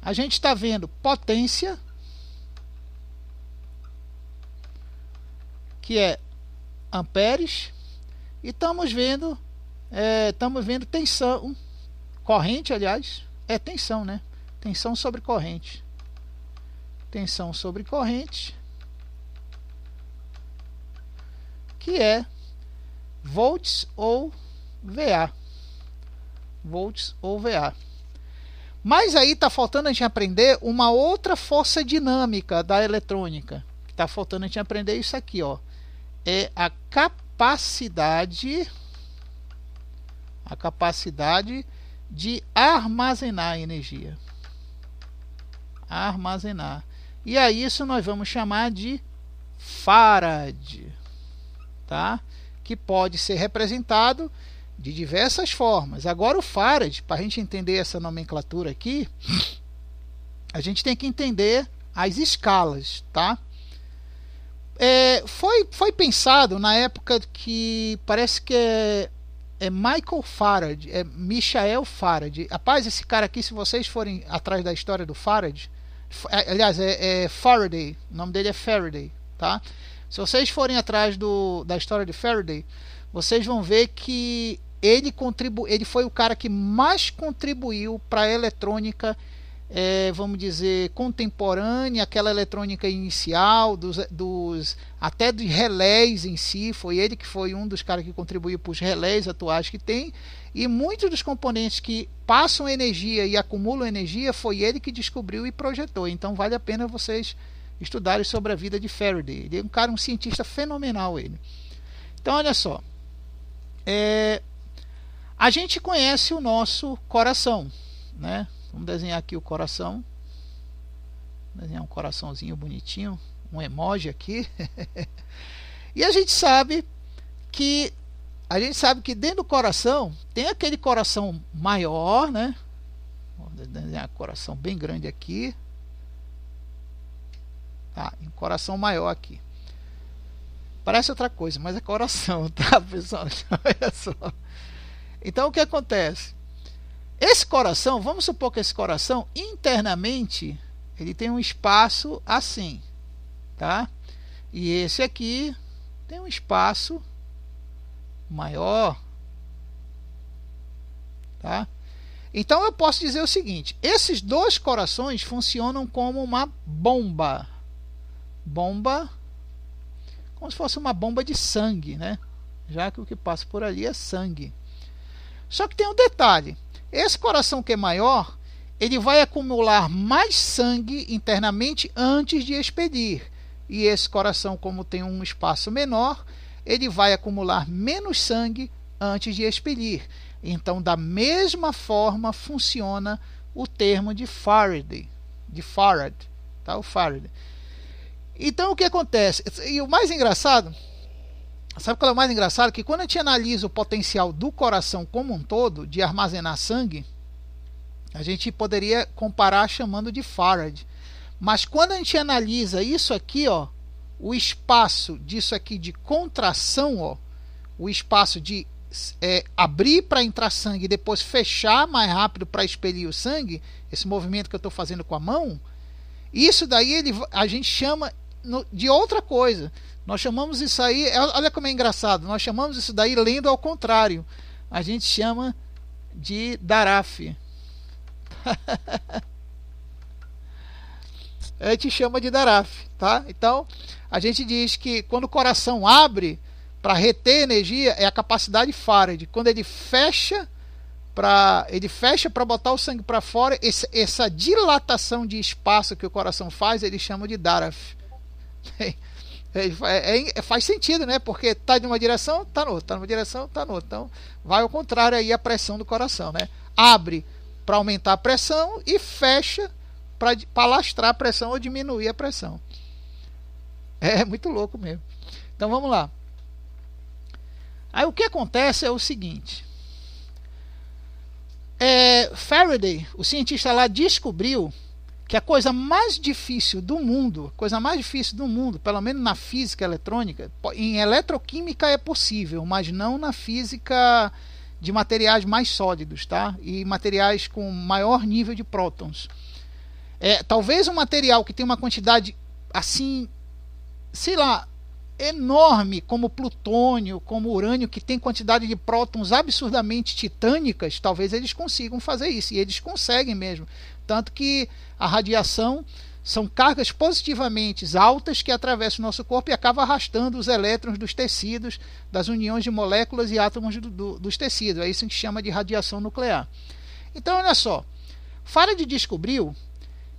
A gente está vendo potência, que é amperes. E estamos vendo tensão, corrente, aliás, é tensão, né? Tensão sobre corrente. Tensão sobre corrente, que é volts ou VA. Volts ou VA. Mas aí está faltando a gente aprender uma outra força dinâmica da eletrônica. Está faltando a gente aprender isso aqui, ó. É a capacidade de armazenar energia. Armazenar. E a isso nós vamos chamar de Farad, tá? Que pode ser representado de diversas formas. Agora o Farad, para a gente entender essa nomenclatura aqui, a gente tem que entender as escalas, tá? Foi pensado na época que parece que é Michael Farad, é Michael Farad. Rapaz, esse cara aqui, se vocês forem atrás da história do Farad, aliás, é Faraday, o nome dele é Faraday, tá? Se vocês forem atrás da história de Faraday, vocês vão ver que ele foi o cara que mais contribuiu para a eletrônica, vamos dizer, contemporânea, aquela eletrônica inicial, até dos relés em si. Foi ele que foi um dos caras que contribuiu para os relés atuais que tem, e muitos dos componentes que passam energia e acumulam energia foi ele que descobriu e projetou. Então vale a pena vocês estudarem sobre a vida de Faraday. Ele é um cientista fenomenal, ele. Então olha só, a gente conhece o nosso coração, né? Vamos desenhar aqui o coração. Vou desenhar um coraçãozinho bonitinho, um emoji aqui. E a gente sabe que dentro do coração tem aquele coração maior, né? Vou desenhar um coração bem grande aqui. Tá, um coração maior aqui. Parece outra coisa, mas é coração, tá, pessoal? Olha só. Então o que acontece? Esse coração, vamos supor que esse coração internamente ele tem um espaço assim, tá? E esse aqui tem um espaço maior, tá? Então eu posso dizer o seguinte: esses dois corações funcionam como uma bomba, como se fosse uma bomba de sangue, né? Já que o que passa por ali é sangue. Só que tem um detalhe: esse coração que é maior, ele vai acumular mais sangue internamente antes de expedir. E esse coração, como tem um espaço menor, ele vai acumular menos sangue antes de expelir. Então, da mesma forma, funciona o termo de Faraday, tá? O Faraday. Então, o que acontece? E o mais engraçado, sabe qual é o mais engraçado? Que quando a gente analisa o potencial do coração como um todo, de armazenar sangue, a gente poderia comparar chamando de Farad. Mas quando a gente analisa isso aqui, ó, o espaço disso aqui de contração, ó, o espaço de abrir para entrar sangue e depois fechar mais rápido para expelir o sangue, esse movimento que eu estou fazendo com a mão, isso daí a gente chama de outra coisa. Nós chamamos isso aí, olha como é engraçado, nós chamamos isso daí, lendo ao contrário, a gente chama de Daraf. A gente chama de Daraf, tá? Então a gente diz que quando o coração abre para reter energia é a capacidade Farad. Quando ele fecha para botar o sangue para fora, essa dilatação de espaço que o coração faz, eles chamam de Daraf. Faz sentido, né? Porque está em uma direção, está na outra, está numa direção, está na outra. Então vai ao contrário aí a pressão do coração, né? Abre para aumentar a pressão e fecha para alastrar a pressão ou diminuir a pressão. É muito louco mesmo. Então vamos lá. Aí o que acontece é o seguinte: Faraday, o cientista lá, descobriu que a coisa mais difícil do mundo, pelo menos na física eletrônica, em eletroquímica é possível, mas não na física de materiais mais sólidos, tá? E materiais com maior nível de prótons. Talvez um material que tem uma quantidade assim, sei lá, enorme, como plutônio, como urânio, que tem quantidade de prótons absurdamente titânicas, talvez eles consigam fazer isso, e eles conseguem mesmo. Tanto que a radiação são cargas positivamente altas que atravessam o nosso corpo e acabam arrastando os elétrons dos tecidos, das uniões de moléculas e átomos dos tecidos. É isso que a gente chama de radiação nuclear. Então, olha só, Faraday descobriu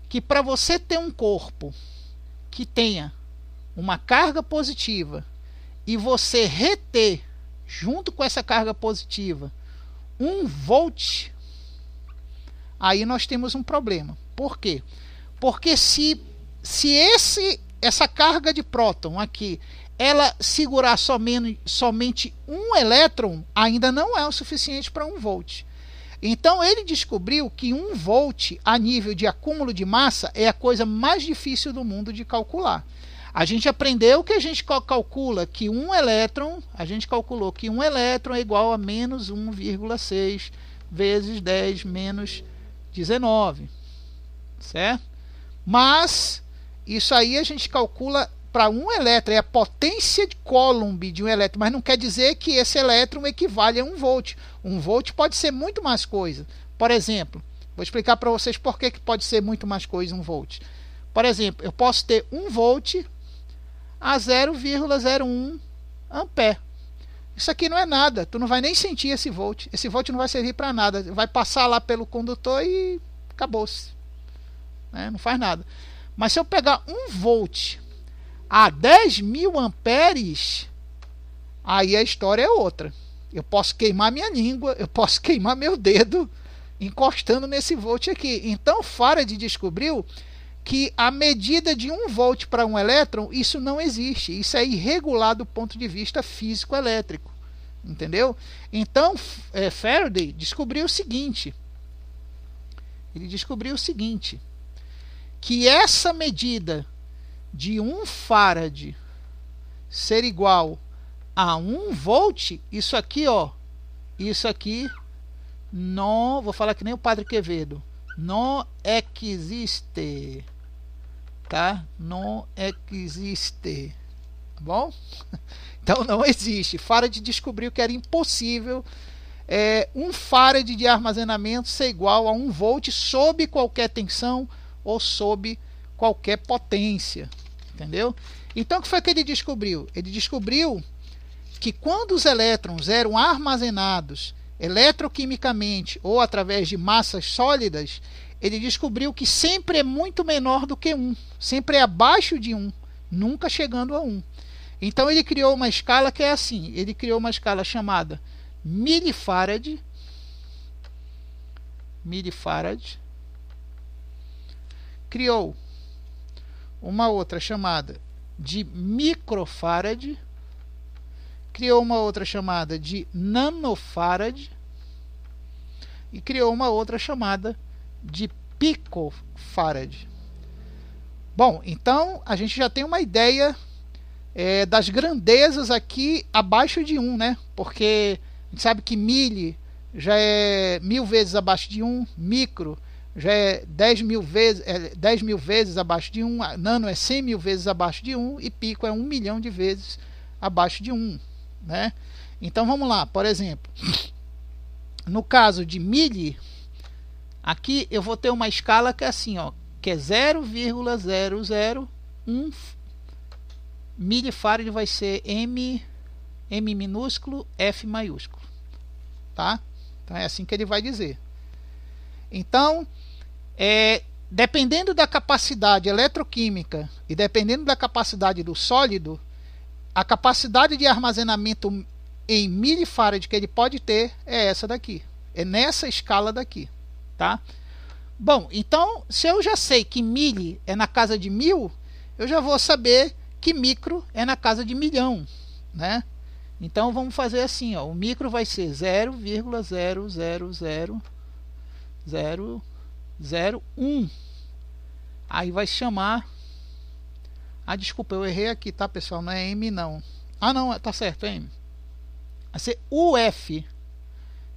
que para você ter um corpo que tenha uma carga positiva e você reter junto com essa carga positiva 1 volt, aí nós temos um problema. Por quê? Porque se essa carga de próton aqui ela segurar somente 1 elétron, ainda não é o suficiente para 1 volt. Então ele descobriu que 1 volt a nível de acúmulo de massa é a coisa mais difícil do mundo de calcular. A gente aprendeu que a gente calcula que 1 elétron, a gente calculou que 1 elétron é igual a menos 1,6 vezes 10 menos 19, certo? Mas isso aí a gente calcula para 1 elétron, é a potência de Coulomb de um elétron, mas não quer dizer que esse elétron equivale a 1 volt. 1 volt pode ser muito mais coisa. Por exemplo, vou explicar para vocês por que pode ser muito mais coisa 1 volt. Por exemplo, eu posso ter 1 volt a 0,01 ampere. Isso aqui não é nada, tu não vai nem sentir esse volt. Esse volt não vai servir para nada, vai passar lá pelo condutor e acabou-se, né? Não faz nada. Mas se eu pegar 1 volt a 10.000 amperes, aí a história é outra. Eu posso queimar minha língua, eu posso queimar meu dedo encostando nesse volt aqui. Então Faraday descobriu que a medida de 1 volt para 1 elétron, isso não existe. Isso é irregular do ponto de vista físico-elétrico. Entendeu? Então Faraday descobriu o seguinte. Ele descobriu o seguinte, que essa medida de 1 Faraday ser igual a 1 volt, isso aqui, ó, isso aqui não, vou falar que nem o Padre Quevedo, não existe, tá? Não existe, tá bom? Então não existe. Faraday descobriu que era impossível 1 Faraday de armazenamento ser igual a 1 volt sob qualquer tensão ou sob qualquer potência, entendeu? Então o que foi que ele descobriu? Ele descobriu que quando os elétrons eram armazenados eletroquimicamente ou através de massas sólidas, ele descobriu que sempre é muito menor do que 1, sempre é abaixo de 1, nunca chegando a 1. Então ele criou uma escala que é assim, ele criou uma escala chamada milifarad, criou uma outra chamada de microfarad, criou uma outra chamada de nanofarad e criou uma outra chamada de picofarad. Bom, então a gente já tem uma ideia das grandezas aqui abaixo de 1, né? Porque a gente sabe que mili já é 1000 vezes abaixo de 1, micro já é 10.000 vezes abaixo de 1, nano é 100.000 vezes abaixo de 1 e pico é 1 milhão de vezes abaixo de 1, né? Então vamos lá, por exemplo, no caso de mili, aqui eu vou ter uma escala que é assim, ó, que é 0,001 milifarad, vai ser M minúsculo, F maiúsculo, tá? Então é assim que ele vai dizer. Então, dependendo da capacidade eletroquímica e dependendo da capacidade do sólido, a capacidade de armazenamento em milifarad que ele pode ter é essa daqui, é nessa escala daqui, tá? Bom, então se eu já sei que mili é na casa de 1000, eu já vou saber que micro é na casa de milhão, né? Então vamos fazer assim, ó, o micro vai ser 0,0000001. Aí vai chamar, desculpa, eu errei aqui, tá, pessoal? Não é M não. Não, tá certo, é M. Vai ser UF.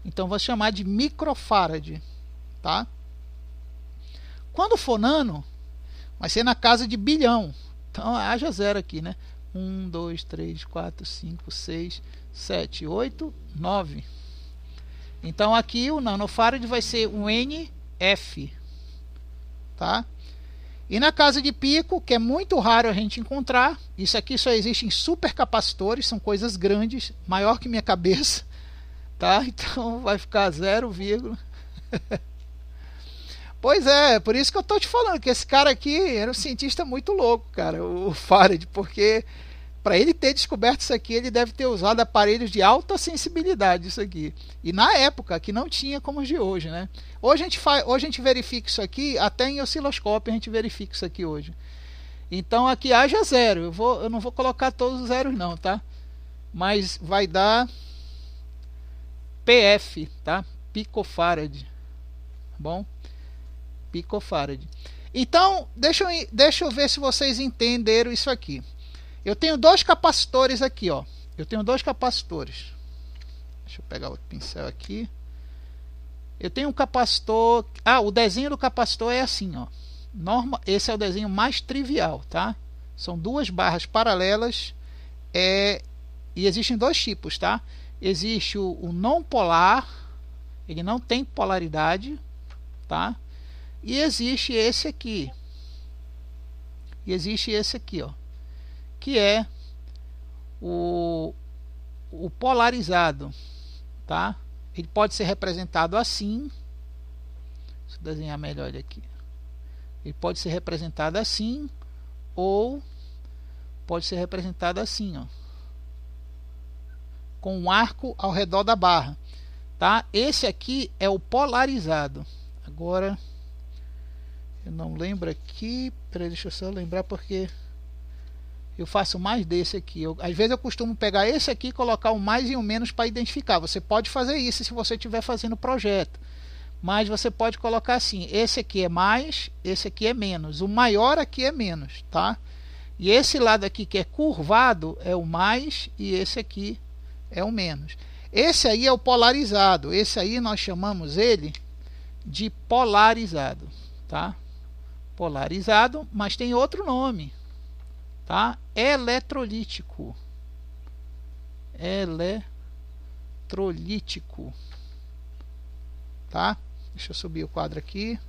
Então vou chamar de microfarad, tá? Quando for nano, vai ser na casa de bilhão. Então haja zero aqui, né? 1, 2, 3, 4, 5, 6, 7, 8, 9. Então aqui o nanofarad vai ser um NF, tá? E na casa de pico, que é muito raro a gente encontrar, isso aqui só existe em supercapacitores, são coisas grandes, maior que minha cabeça, tá? Então vai ficar 0, Pois é, por isso que eu tô te falando que esse cara aqui era um cientista muito louco, cara, o Faraday, porque para ele ter descoberto isso aqui, ele deve ter usado aparelhos de alta sensibilidade isso aqui. E na época que não tinha como os de hoje, né? Hoje a gente verifica isso aqui, até em osciloscópio a gente verifica isso aqui hoje. Então aqui haja zero. Eu não vou colocar todos os zeros não, tá? Mas vai dar PF, tá? Picofarad. Tá bom? Picofarad. Então, deixa eu ver se vocês entenderam isso aqui. Eu tenho dois capacitores aqui, ó. Eu tenho dois capacitores. Deixa eu pegar outro pincel aqui. Eu tenho um capacitor. Ah, o desenho do capacitor é assim, ó. Esse é o desenho mais trivial, tá? São duas barras paralelas. E existem dois tipos, tá? Existe o não polar. Ele não tem polaridade, tá? E existe esse aqui. E existe esse aqui, ó, que é o polarizado, tá? Ele pode ser representado assim. Deixa eu desenhar melhor ele aqui. Ele pode ser representado assim ou pode ser representado assim, ó, com um arco ao redor da barra, tá? Esse aqui é o polarizado. Agora eu não lembro aqui, peraí, deixa eu só lembrar porque eu faço mais desse aqui. Às vezes eu costumo pegar esse aqui e colocar o mais e o menos para identificar. Você pode fazer isso se você estiver fazendo projeto. Mas você pode colocar assim, esse aqui é mais, esse aqui é menos. O maior aqui é menos, tá? E esse lado aqui que é curvado é o mais e esse aqui é o menos. Esse aí é o polarizado. Esse aí nós chamamos ele de polarizado, tá? Polarizado, mas tem outro nome, tá? Eletrolítico. Eletrolítico, tá? Deixa eu subir o quadro aqui,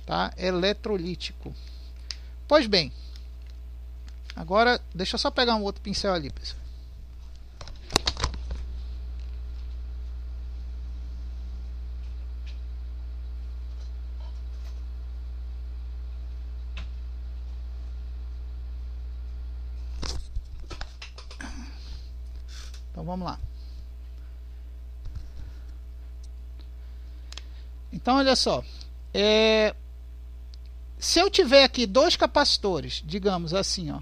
tá? Eletrolítico. Pois bem, agora deixa eu só pegar um outro pincel ali, pessoal. Então vamos lá. Então olha só, se eu tiver aqui dois capacitores, digamos assim, ó,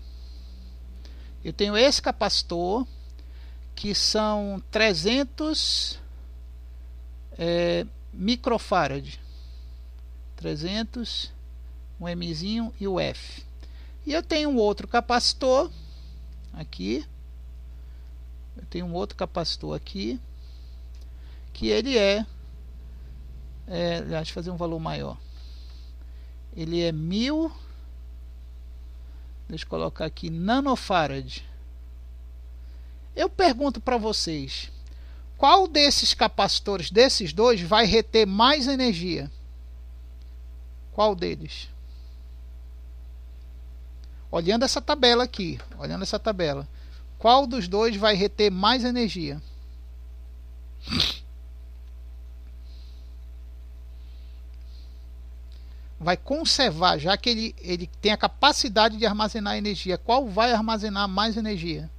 eu tenho esse capacitor que são 300 microfarad, 300, um Mzinho e o F. E eu tenho um outro capacitor aqui. Eu tenho um outro capacitor aqui que ele deixa eu fazer um valor maior. Ele é 1000, deixa eu colocar aqui, nanofarad. Eu pergunto para vocês, qual desses capacitores, desses dois, vai reter mais energia? Qual deles? Olhando essa tabela aqui, qual dos dois vai reter mais energia? Vai conservar, já que ele tem a capacidade de armazenar energia. Qual vai armazenar mais energia?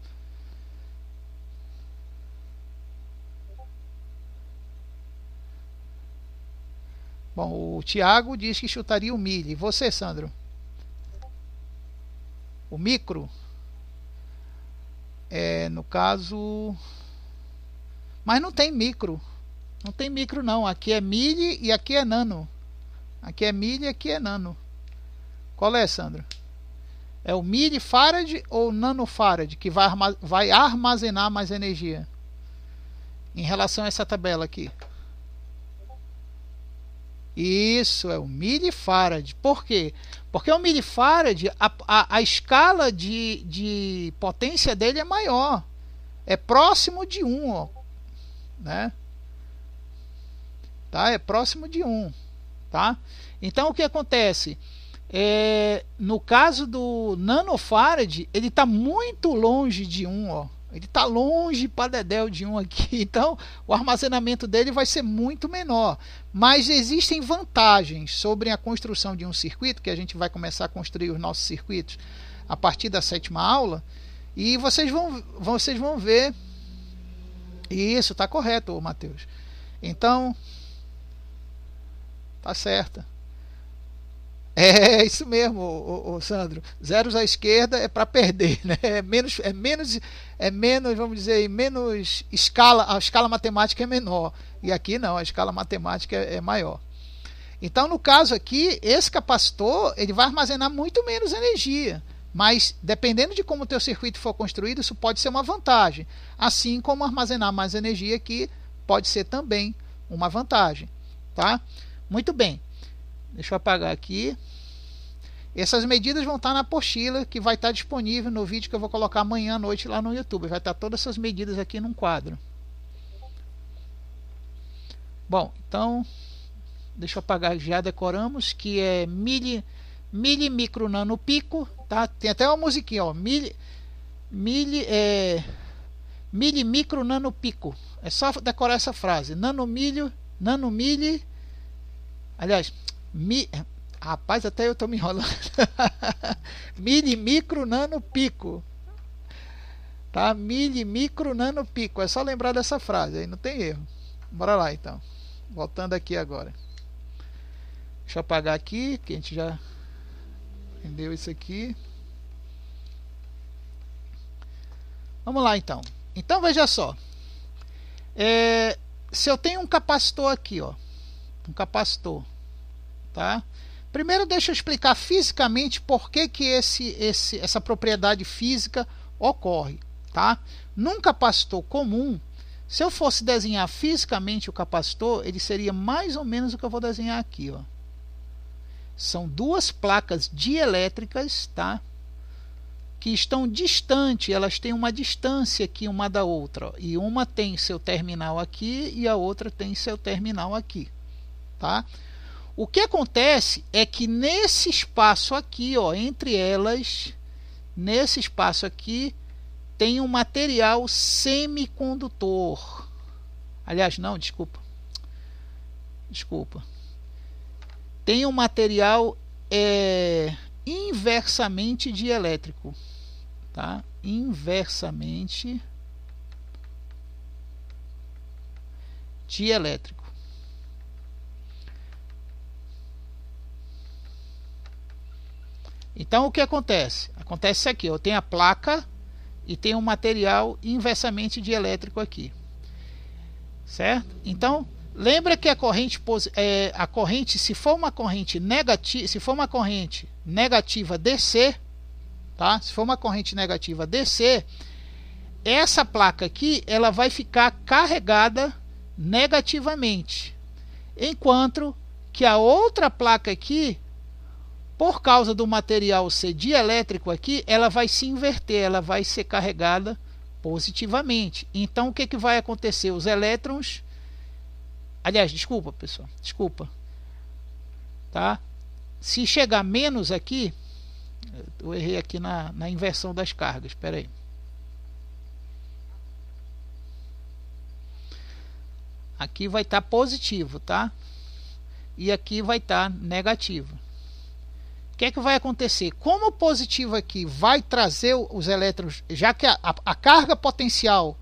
Bom, o Tiago diz que chutaria o milho. E você, Sandro? O micro? No caso... Mas não tem micro. Não tem micro não. Aqui é milli e aqui é nano. Aqui é milli e aqui é nano. Qual é, Sandro? É o millifarad ou nanofarad que vai armazenar mais energia? Em relação a essa tabela aqui. Isso, é o millifarad. Por quê? Porque o millifarad, a escala de potência dele é maior. É próximo de 1, ó, né? Tá? É próximo de 1, tá? Então o que acontece? No caso do nanofarad, ele está muito longe de 1, ó. Ele está longe para dedéu de um aqui, então o armazenamento dele vai ser muito menor. Mas existem vantagens sobre a construção de um circuito, que a gente vai começar a construir os nossos circuitos a partir da 7ª aula, e vocês vão ver. Isso, está correto, Matheus. Então, tá certo. É isso mesmo, o Sandro. Zeros à esquerda é para perder, né? É menos, vamos dizer, menos escala. A escala matemática é menor. E aqui não, a escala matemática é maior. Então, no caso aqui, esse capacitor ele vai armazenar muito menos energia. Mas, dependendo de como o teu circuito for construído, isso pode ser uma vantagem. Assim como armazenar mais energia aqui pode ser também uma vantagem. Tá? Muito bem. Deixa eu apagar aqui. Essas medidas vão estar na apostila que vai estar disponível no vídeo que eu vou colocar amanhã à noite lá no YouTube. Vai estar todas essas medidas aqui num quadro. Bom, então, deixa eu apagar, já decoramos que é micro, nano, pico, tá? Tem até uma musiquinha, ó, micro, nano, pico. É só decorar essa frase, nanomilho, aliás, rapaz, até eu estou me enrolando. Micro, nano, pico, tá? Micro, nano, pico, é só lembrar dessa frase, aí não tem erro. Bora lá então, voltando aqui agora. Deixa eu apagar aqui, que a gente já entendeu isso aqui. Vamos lá então. Então veja só, se eu tenho um capacitor aqui, ó, um capacitor, tá? Primeiro deixa eu explicar fisicamente por que essa propriedade física ocorre, tá? Num capacitor comum, se eu fosse desenhar fisicamente o capacitor, ele seria mais ou menos o que eu vou desenhar aqui, ó. São duas placas dielétricas, tá? Que estão distantes, elas têm uma distância aqui uma da outra, ó, e uma tem seu terminal aqui e a outra tem seu terminal aqui, tá? O que acontece é que nesse espaço aqui, ó, entre elas, nesse espaço aqui, tem um material semicondutor. Aliás, não, desculpa. Tem um material inversamente dielétrico, tá? Inversamente dielétrico. Então o que acontece? Acontece isso aqui, eu tenho a placa e tem um material inversamente dielétrico aqui, certo? Então lembra que a corrente, se for uma corrente negativa DC, tá? Se for uma corrente negativa DC, essa placa aqui ela vai ficar carregada negativamente, enquanto que a outra placa aqui, por causa do material ser dielétrico aqui, ela vai se inverter, ela vai ser carregada positivamente. Então o que vai acontecer? Os elétrons, aliás, desculpa pessoal, tá? Se chegar menos aqui, eu errei aqui na inversão das cargas, espera aí. Aqui vai estar positivo, tá? E aqui vai estar negativo. O que é que vai acontecer? Como o positivo aqui vai trazer os elétrons, já que a carga potencial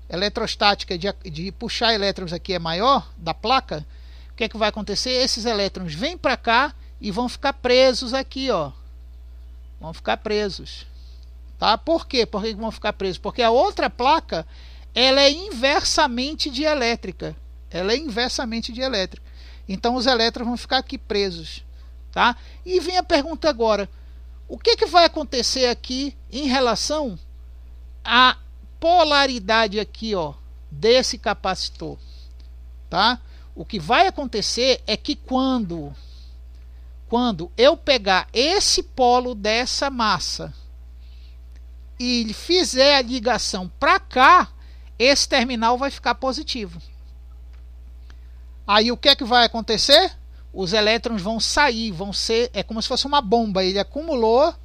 eletrostática de puxar elétrons aqui é maior da placa, o que é que vai acontecer? Esses elétrons vêm para cá e vão ficar presos aqui, ó. Vão ficar presos, tá? Por quê? Por que vão ficar presos? Porque a outra placa, ela é inversamente dielétrica. Então os elétrons vão ficar aqui presos, tá? E vem a pergunta agora, o que vai acontecer aqui em relação à polaridade aqui, ó, desse capacitor, tá? O que vai acontecer é que quando eu pegar esse polo dessa massa e fizer a ligação para cá, esse terminal vai ficar positivo. Aí o que é que vai acontecer? Os elétrons vão sair, é como se fosse uma bomba, ele acumulou,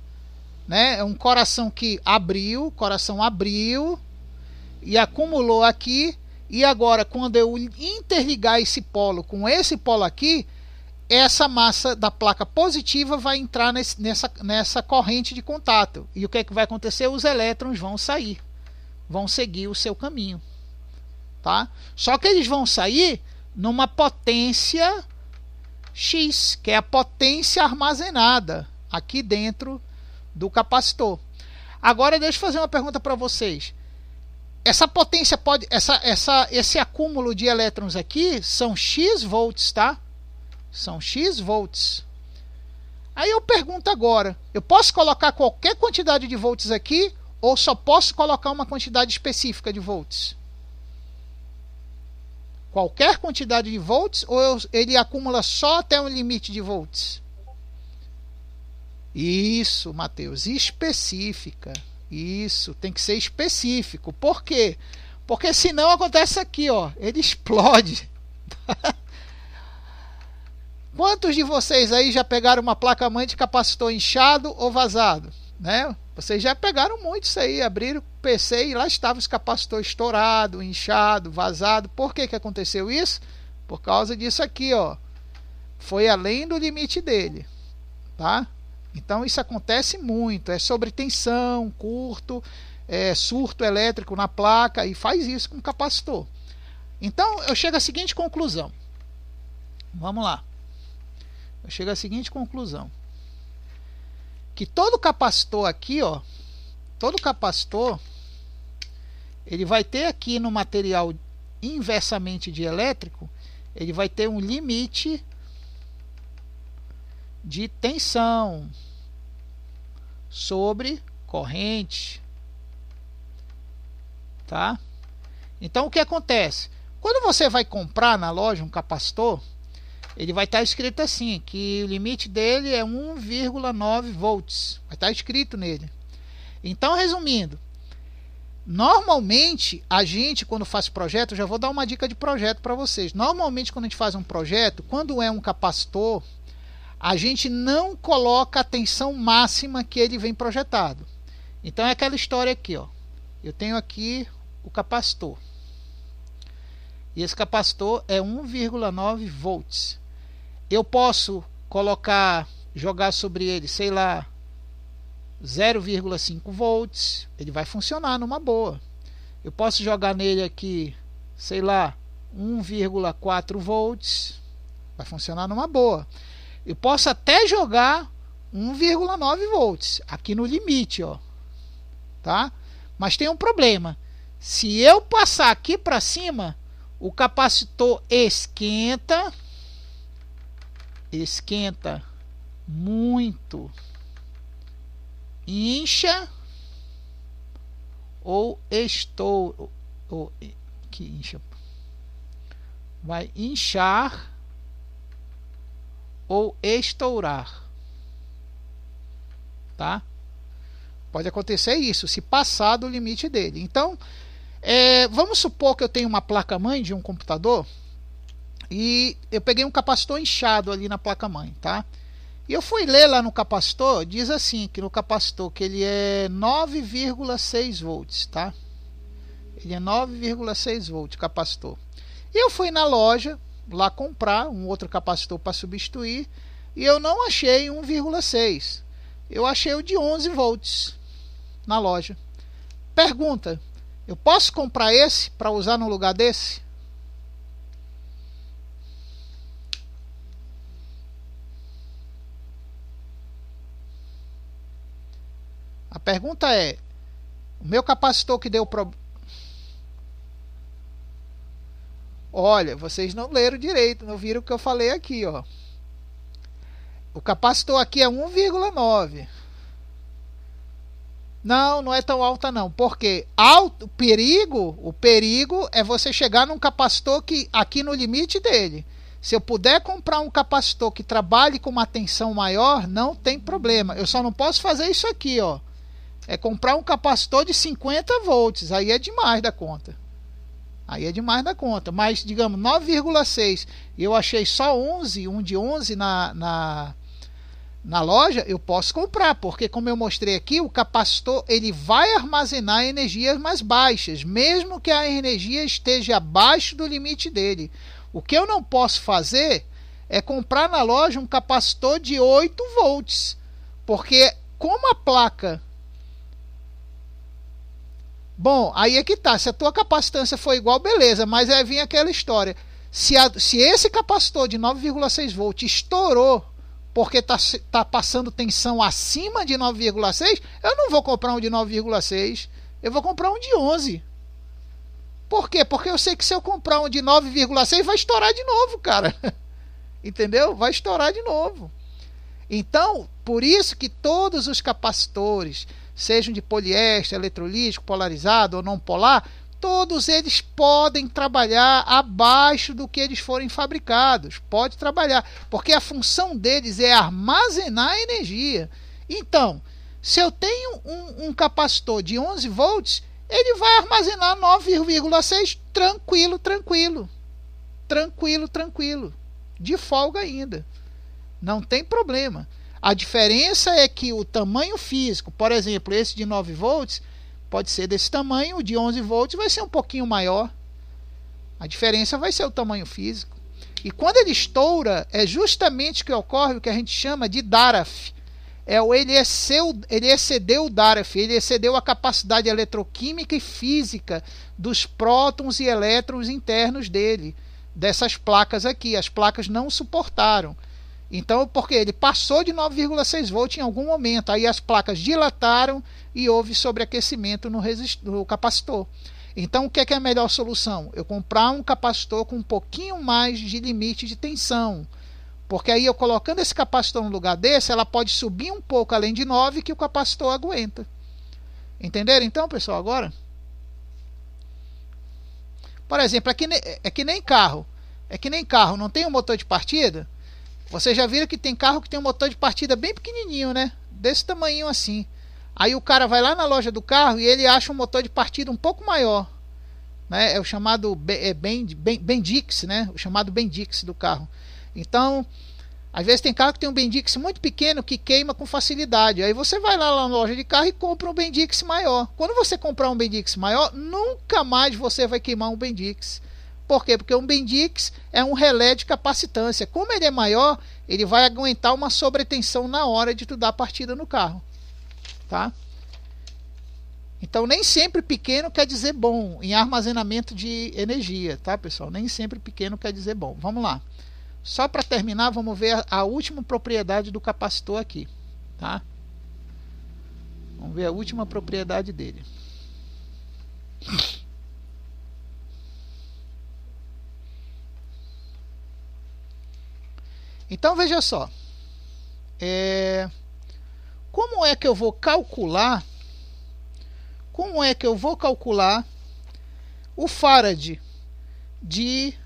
né? É um coração que abriu, e acumulou aqui, e agora quando eu interligar esse polo com esse polo aqui, essa massa da placa positiva vai entrar nessa corrente de contato. E o que é que vai acontecer? Os elétrons vão sair, vão seguir o seu caminho, tá? Só que eles vão sair numa potência X, que é a potência armazenada aqui dentro do capacitor. Agora deixa eu fazer uma pergunta para vocês. Essa potência pode, esse acúmulo de elétrons aqui são X volts, tá? São X volts. Aí eu pergunto agora, eu posso colocar qualquer quantidade de volts aqui ou só posso colocar uma quantidade específica de volts? Qualquer quantidade de volts ou ele acumula só até um limite de volts? Isso, Matheus, específica. Isso, tem que ser específico. Por quê? Porque senão acontece aqui, ó, ele explode. Quantos de vocês aí já pegaram uma placa-mãe de capacitor inchado ou vazado? Né? Vocês já pegaram muito isso aí, abriram o PC e lá estava os capacitores estourado, inchado, vazado. Por que aconteceu isso? Por causa disso aqui, ó. Foi além do limite dele, tá? Então isso acontece muito, é sobre tensão, curto, surto elétrico na placa, e faz isso com o capacitor. Então eu chego à seguinte conclusão. Vamos lá. Eu chego à seguinte conclusão. Que todo capacitor aqui, ó, todo capacitor, ele vai ter aqui no material inversamente dielétrico, ele vai ter um limite de tensão sobre corrente, tá? Então o que acontece? Quando você vai comprar na loja um capacitor, ele vai estar escrito assim, que o limite dele é 1,9 volts, vai estar escrito nele. Então, resumindo, normalmente a gente, quando faz projeto, eu já vou dar uma dica de projeto para vocês. Normalmente quando a gente faz um projeto, quando é um capacitor, a gente não coloca a tensão máxima que ele vem projetado. Então é aquela história aqui, ó. Eu tenho aqui o capacitor. E esse capacitor é 1,9 volts. Eu posso colocar, jogar sobre ele, sei lá, 0,5 volts. Ele vai funcionar numa boa. Eu posso jogar nele aqui, sei lá, 1,4 volts. Vai funcionar numa boa. Eu posso até jogar 1,9 volts aqui no limite, ó, tá? Mas tem um problema. Se eu passar aqui para cima, o capacitor esquenta muito, incha ou estoura, que incha, vai inchar ou estourar, tá? Pode acontecer isso, se passar do limite dele. Então, vamos supor que eu tenho uma placa-mãe de um computador e eu peguei um capacitor inchado ali na placa-mãe, tá? E eu fui ler lá no capacitor, diz assim, que no capacitor que ele é 9,6 volts, tá? Ele é 9,6 volts capacitor. E eu fui na loja lá comprar um outro capacitor para substituir e eu não achei 1,6. Eu achei o de 11 volts na loja. Pergunta: eu posso comprar esse para usar no lugar desse? A pergunta é: o meu capacitor que deu problema. Olha, vocês não leram direito, não viram o que eu falei aqui, ó. O capacitor aqui é 1,9. Não, não é tão alta não, porque o perigo é você chegar num capacitor que aqui no limite dele. Se eu puder comprar um capacitor que trabalhe com uma tensão maior, não tem problema. Eu só não posso fazer isso aqui, ó. É comprar um capacitor de 50 volts, aí é demais da conta. Aí é demais da conta, mas digamos 9,6, eu achei só 11, um de 11 Na loja eu posso comprar, porque como eu mostrei aqui, o capacitor ele vai armazenar energias mais baixas, mesmo que a energia esteja abaixo do limite dele. O que eu não posso fazer é comprar na loja um capacitor de 8 volts, porque como a placa... Bom, aí é que tá, se a tua capacitância for igual, beleza, mas aí vem aquela história. Se esse capacitor de 9,6 volts estourou porque está passando tensão acima de 9,6, eu não vou comprar um de 9,6, eu vou comprar um de 11. Por quê? Porque eu sei que se eu comprar um de 9,6 vai estourar de novo, cara. Entendeu? Vai estourar de novo. Então, por isso que todos os capacitores, sejam de poliéster, eletrolítico, polarizado ou não polar, todos eles podem trabalhar abaixo do que eles forem fabricados. Pode trabalhar, porque a função deles é armazenar energia. Então, se eu tenho um capacitor de 11 volts, ele vai armazenar 9,6 tranquilo, tranquilo. Tranquilo, tranquilo. De folga ainda. Não tem problema. A diferença é que o tamanho físico, por exemplo, esse de 9 volts, pode ser desse tamanho, o de 11 volts vai ser um pouquinho maior. A diferença vai ser o tamanho físico. E quando ele estoura, é justamente que ocorre o que a gente chama de DARAF. Ele excedeu o DARAF, ele excedeu a capacidade eletroquímica e física dos prótons e elétrons internos dele, dessas placas aqui. As placas não suportaram. Então, porque ele passou de 9,6 volts em algum momento, aí as placas dilataram e houve sobreaquecimento no capacitor. Então, o que é a melhor solução? Eu comprar um capacitor com um pouquinho mais de limite de tensão, porque aí eu colocando esse capacitor no lugar desse, ela pode subir um pouco além de 9 que o capacitor aguenta. Entenderam então, pessoal, agora? Por exemplo, é que nem carro. É que nem carro, não tem um motor de partida? Vocês já viram que tem carro que tem um motor de partida bem pequenininho, né? Desse tamanho assim. Aí o cara vai lá na loja do carro e ele acha um motor de partida um pouco maior, né? É o chamado Bendix, né? O chamado Bendix do carro. Então, às vezes tem carro que tem um Bendix muito pequeno que queima com facilidade. Aí você vai lá na loja de carro e compra um Bendix maior. Quando você comprar um Bendix maior, nunca mais você vai queimar um Bendix. Por quê? Porque um Bendix é um relé de capacitância. Como ele é maior, ele vai aguentar uma sobretensão na hora de tu dar a partida no carro. Tá? Então, nem sempre pequeno quer dizer bom em armazenamento de energia, tá, pessoal? Nem sempre pequeno quer dizer bom. Vamos lá. Só para terminar, vamos ver a última propriedade do capacitor aqui, tá? Vamos ver a última propriedade dele. Então veja só, como é que eu vou calcular o farad de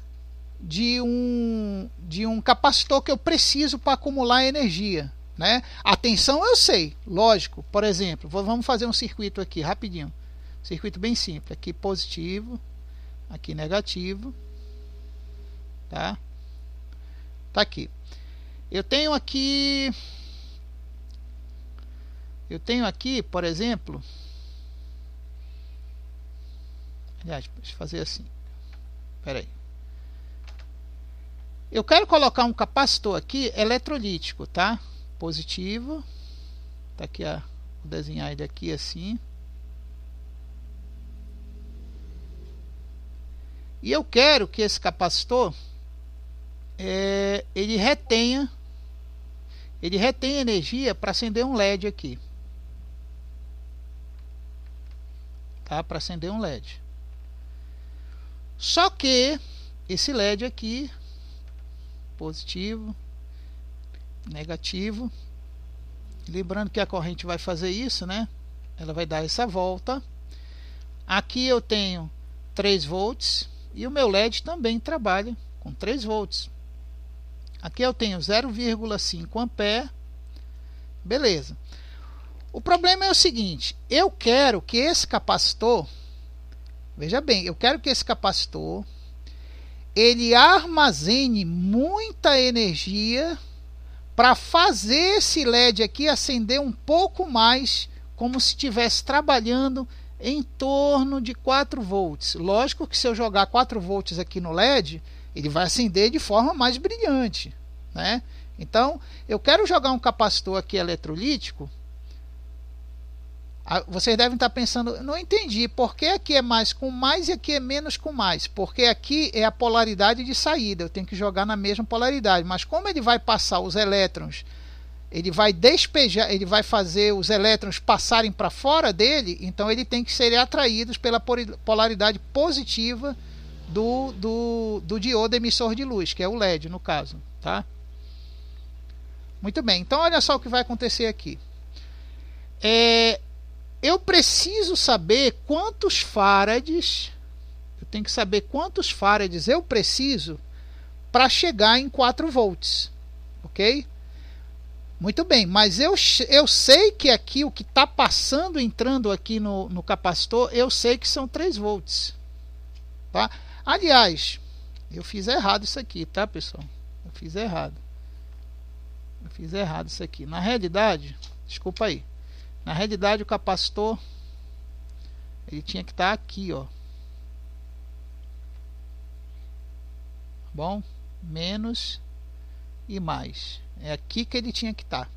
um capacitor que eu preciso para acumular energia, né? A tensão eu sei, lógico. Por exemplo, vamos fazer um circuito aqui rapidinho, circuito bem simples, aqui positivo, aqui negativo, tá? Tá aqui. Eu tenho aqui, por exemplo, aliás, deixa eu fazer assim. Espera aí. Eu quero colocar um capacitor aqui eletrolítico, tá? Positivo. Tá aqui, vou desenhar ele aqui assim. E eu quero que esse capacitor ele retenha energia para acender um LED aqui, tá? Para acender um LED. Só que esse LED aqui, positivo, negativo, lembrando que a corrente vai fazer isso, né? Ela vai dar essa volta. Aqui eu tenho 3 volts e o meu LED também trabalha com 3 volts. Aqui eu tenho 0,5 ampere. Beleza. O problema é o seguinte, eu quero que esse capacitor, veja bem, eu quero que esse capacitor ele armazene muita energia para fazer esse LED aqui acender um pouco mais, como se estivesse trabalhando em torno de 4 volts. Lógico que se eu jogar 4 volts aqui no LED, ele vai acender de forma mais brilhante, né? Então, eu quero jogar um capacitor aqui eletrolítico. Vocês devem estar pensando, não entendi, por que aqui é mais com mais e aqui é menos com mais? Porque aqui é a polaridade de saída, eu tenho que jogar na mesma polaridade, mas como ele vai passar os elétrons, ele vai despejar, ele vai fazer os elétrons passarem para fora dele, então ele tem que ser atraídos pela polaridade positiva do diodo emissor de luz, que é o LED no caso, tá? Muito bem, então olha só o que vai acontecer aqui. Eu preciso saber quantos farads, eu tenho que saber quantos farads eu preciso para chegar em 4 volts, ok? Muito bem, mas eu sei que aqui o que está passando, entrando aqui no capacitor, eu sei que são 3 volts, tá? Aliás, eu fiz errado isso aqui, tá, pessoal? Eu fiz errado isso aqui. Na realidade, desculpa aí. Na realidade, o capacitor ele tinha que estar aqui, ó. Bom, menos e mais. É aqui que ele tinha que estar.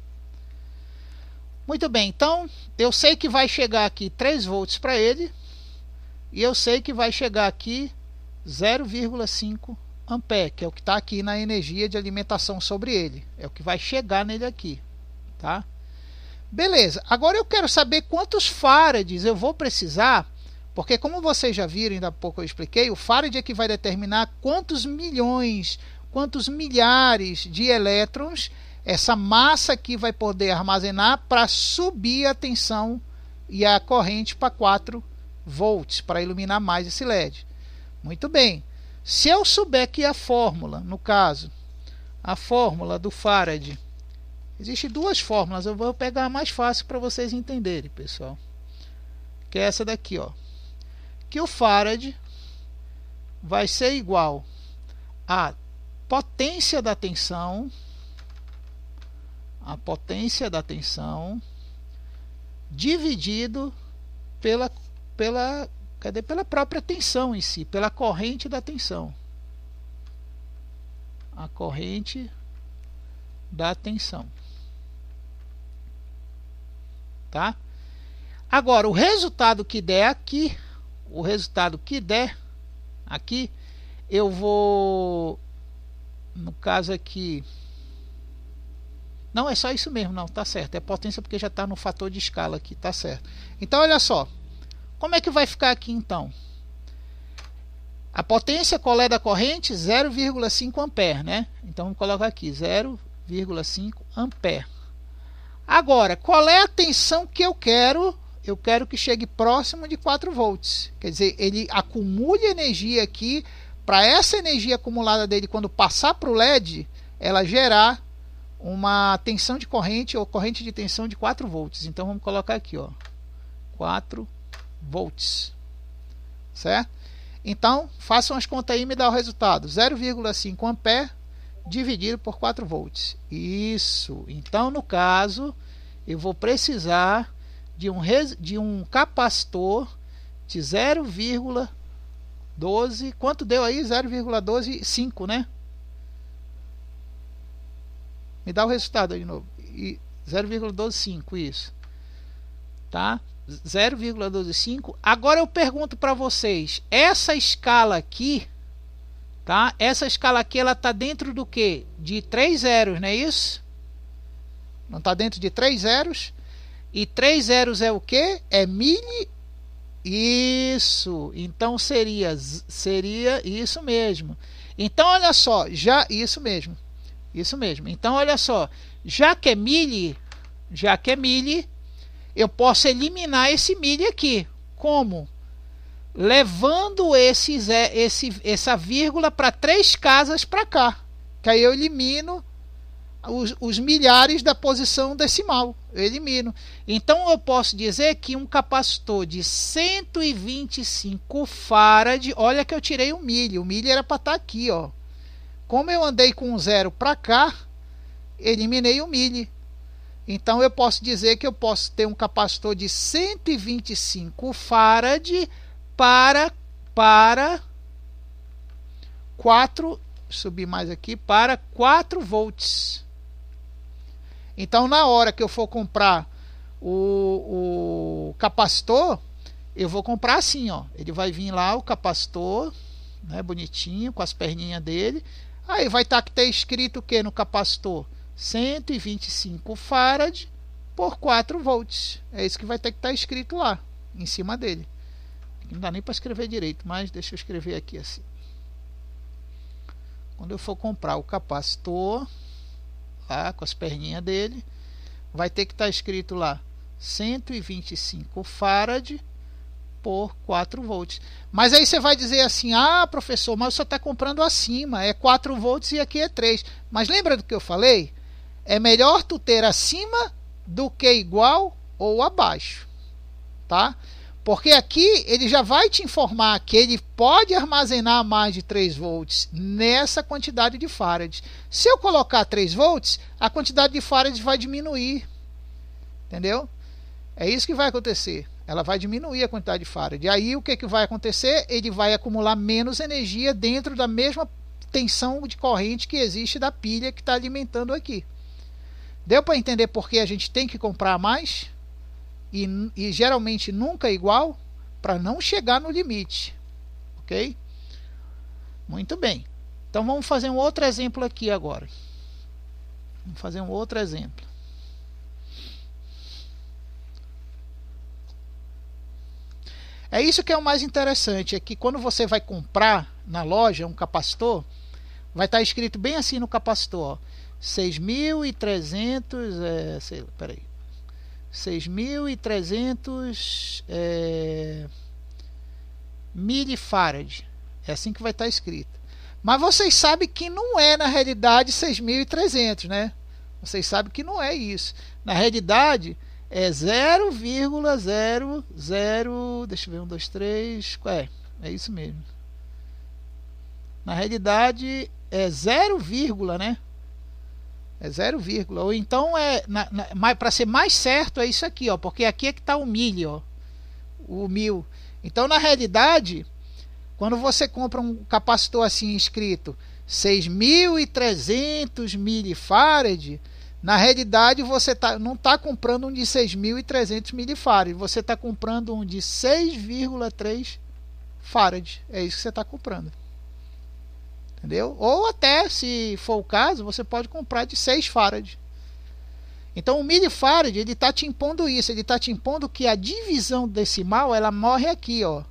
Muito bem, então eu sei que vai chegar aqui 3 volts para ele. E eu sei que vai chegar aqui 0,5 ampere, que é o que está aqui na energia de alimentação sobre ele. É o que vai chegar nele aqui, tá? Beleza, agora eu quero saber quantos farads eu vou precisar, porque como vocês já viram, ainda há pouco eu expliquei, o farad é que vai determinar quantos milhões, quantos milhares de elétrons essa massa aqui vai poder armazenar para subir a tensão e a corrente para 4 volts, para iluminar mais esse LED. Muito bem, se eu souber aqui a fórmula, no caso, a fórmula do farad, existem 2 fórmulas, eu vou pegar a mais fácil para vocês entenderem, pessoal. Que é essa daqui, ó. Que o farad vai ser igual a potência da tensão, dividido pela própria tensão em si, pela corrente da tensão. A corrente da tensão. Tá? Agora, o resultado que der aqui, eu vou, no caso aqui, não é só isso mesmo, não, tá certo, é potência porque já está no fator de escala aqui, tá certo. Então, olha só, como é que vai ficar aqui então? A potência, qual é da corrente? 0,5 ampere, né? Então, vamos colocar aqui, 0,5 ampere. Agora, qual é a tensão que eu quero? Eu quero que chegue próximo de 4 volts. Quer dizer, ele acumule energia aqui, para essa energia acumulada dele, quando passar para o LED, ela gerar uma tensão de corrente, ou corrente de tensão de 4 volts. Então, vamos colocar aqui, ó, 4 volts. Certo? Então, façam as contas aí e me dá o resultado. 0,5 ampere dividido por 4 volts. Isso. Então, no caso, eu vou precisar de um capacitor de 0,12. Quanto deu aí? 0,125, né? Me dá o resultado aí de novo. 0,125, isso. Tá? 0,125. Agora eu pergunto para vocês, essa escala aqui, tá? Essa escala aqui, ela está dentro do que? De 3 zeros, não é isso? Não está dentro de 3 zeros? E 3 zeros é o que? É mili. Isso. Então seria isso mesmo. Então olha só, isso mesmo. Então olha só, já que é mili, eu posso eliminar esse mili aqui. Como? Levando essa vírgula para 3 casas para cá. Que aí eu elimino os milhares da posição decimal. Eu elimino. Então eu posso dizer que um capacitor de 125 farad, olha que eu tirei o milli era para estar aqui, ó. Como eu andei com um zero para cá, eliminei o mili. Então eu posso dizer que eu posso ter um capacitor de 125 farad para 4, subir mais aqui, para 4 volts. Então na hora que eu for comprar o capacitor, eu vou comprar assim, ó. Ele vai vir lá o capacitor, né, bonitinho, com as perninhas dele. Aí vai estar que ter escrito o que no capacitor? 125 farad por 4 volts. É isso que vai ter que estar escrito lá, em cima dele. Não dá nem para escrever direito, mas deixa eu escrever aqui assim. Quando eu for comprar o capacitor, lá com as perninhas dele, vai ter que estar escrito lá 125 farad por 4 volts. Mas aí você vai dizer assim: ah, professor, mas você está comprando acima, é 4 volts e aqui é 3. Mas lembra do que eu falei? É melhor tu ter acima do que igual ou abaixo, tá? Porque aqui ele já vai te informar que ele pode armazenar mais de 3 volts nessa quantidade de farads. Se eu colocar 3 volts, a quantidade de farads vai diminuir. Entendeu? É isso que vai acontecer. Ela vai diminuir a quantidade de farad. E aí o que vai acontecer? Ele vai acumular menos energia dentro da mesma tensão de corrente que existe da pilha que está alimentando aqui. Deu para entender por que a gente tem que comprar mais? E geralmente nunca igual, para não chegar no limite. Ok? Muito bem. Então vamos fazer um outro exemplo aqui agora. Vamos fazer um outro exemplo. É isso que é o mais interessante, é que quando você vai comprar na loja um capacitor, vai estar escrito bem assim no capacitor, ó, 6.300, peraí, 6.300 milifarad, é assim que vai estar escrito. Mas vocês sabem que não é na realidade 6.300, né? Vocês sabem que não é isso. Na realidade é 0,00, deixa eu ver, 1, 2, 3, é isso mesmo. Na realidade é 0, né? É 0, ou então para ser mais certo é isso aqui, ó, porque aqui é que está o milho, ó, o 1000. Então na realidade, quando você compra um capacitor assim escrito 6.300 milifarad, na realidade você não está comprando um de 6.300 milifarad, você está comprando um de 6,3 farad. É isso que você está comprando. Entendeu? Ou até, se for o caso, você pode comprar de 6 farad. Então o milifarad, ele está te impondo isso, ele está te impondo que a divisão decimal ela morre aqui, ó.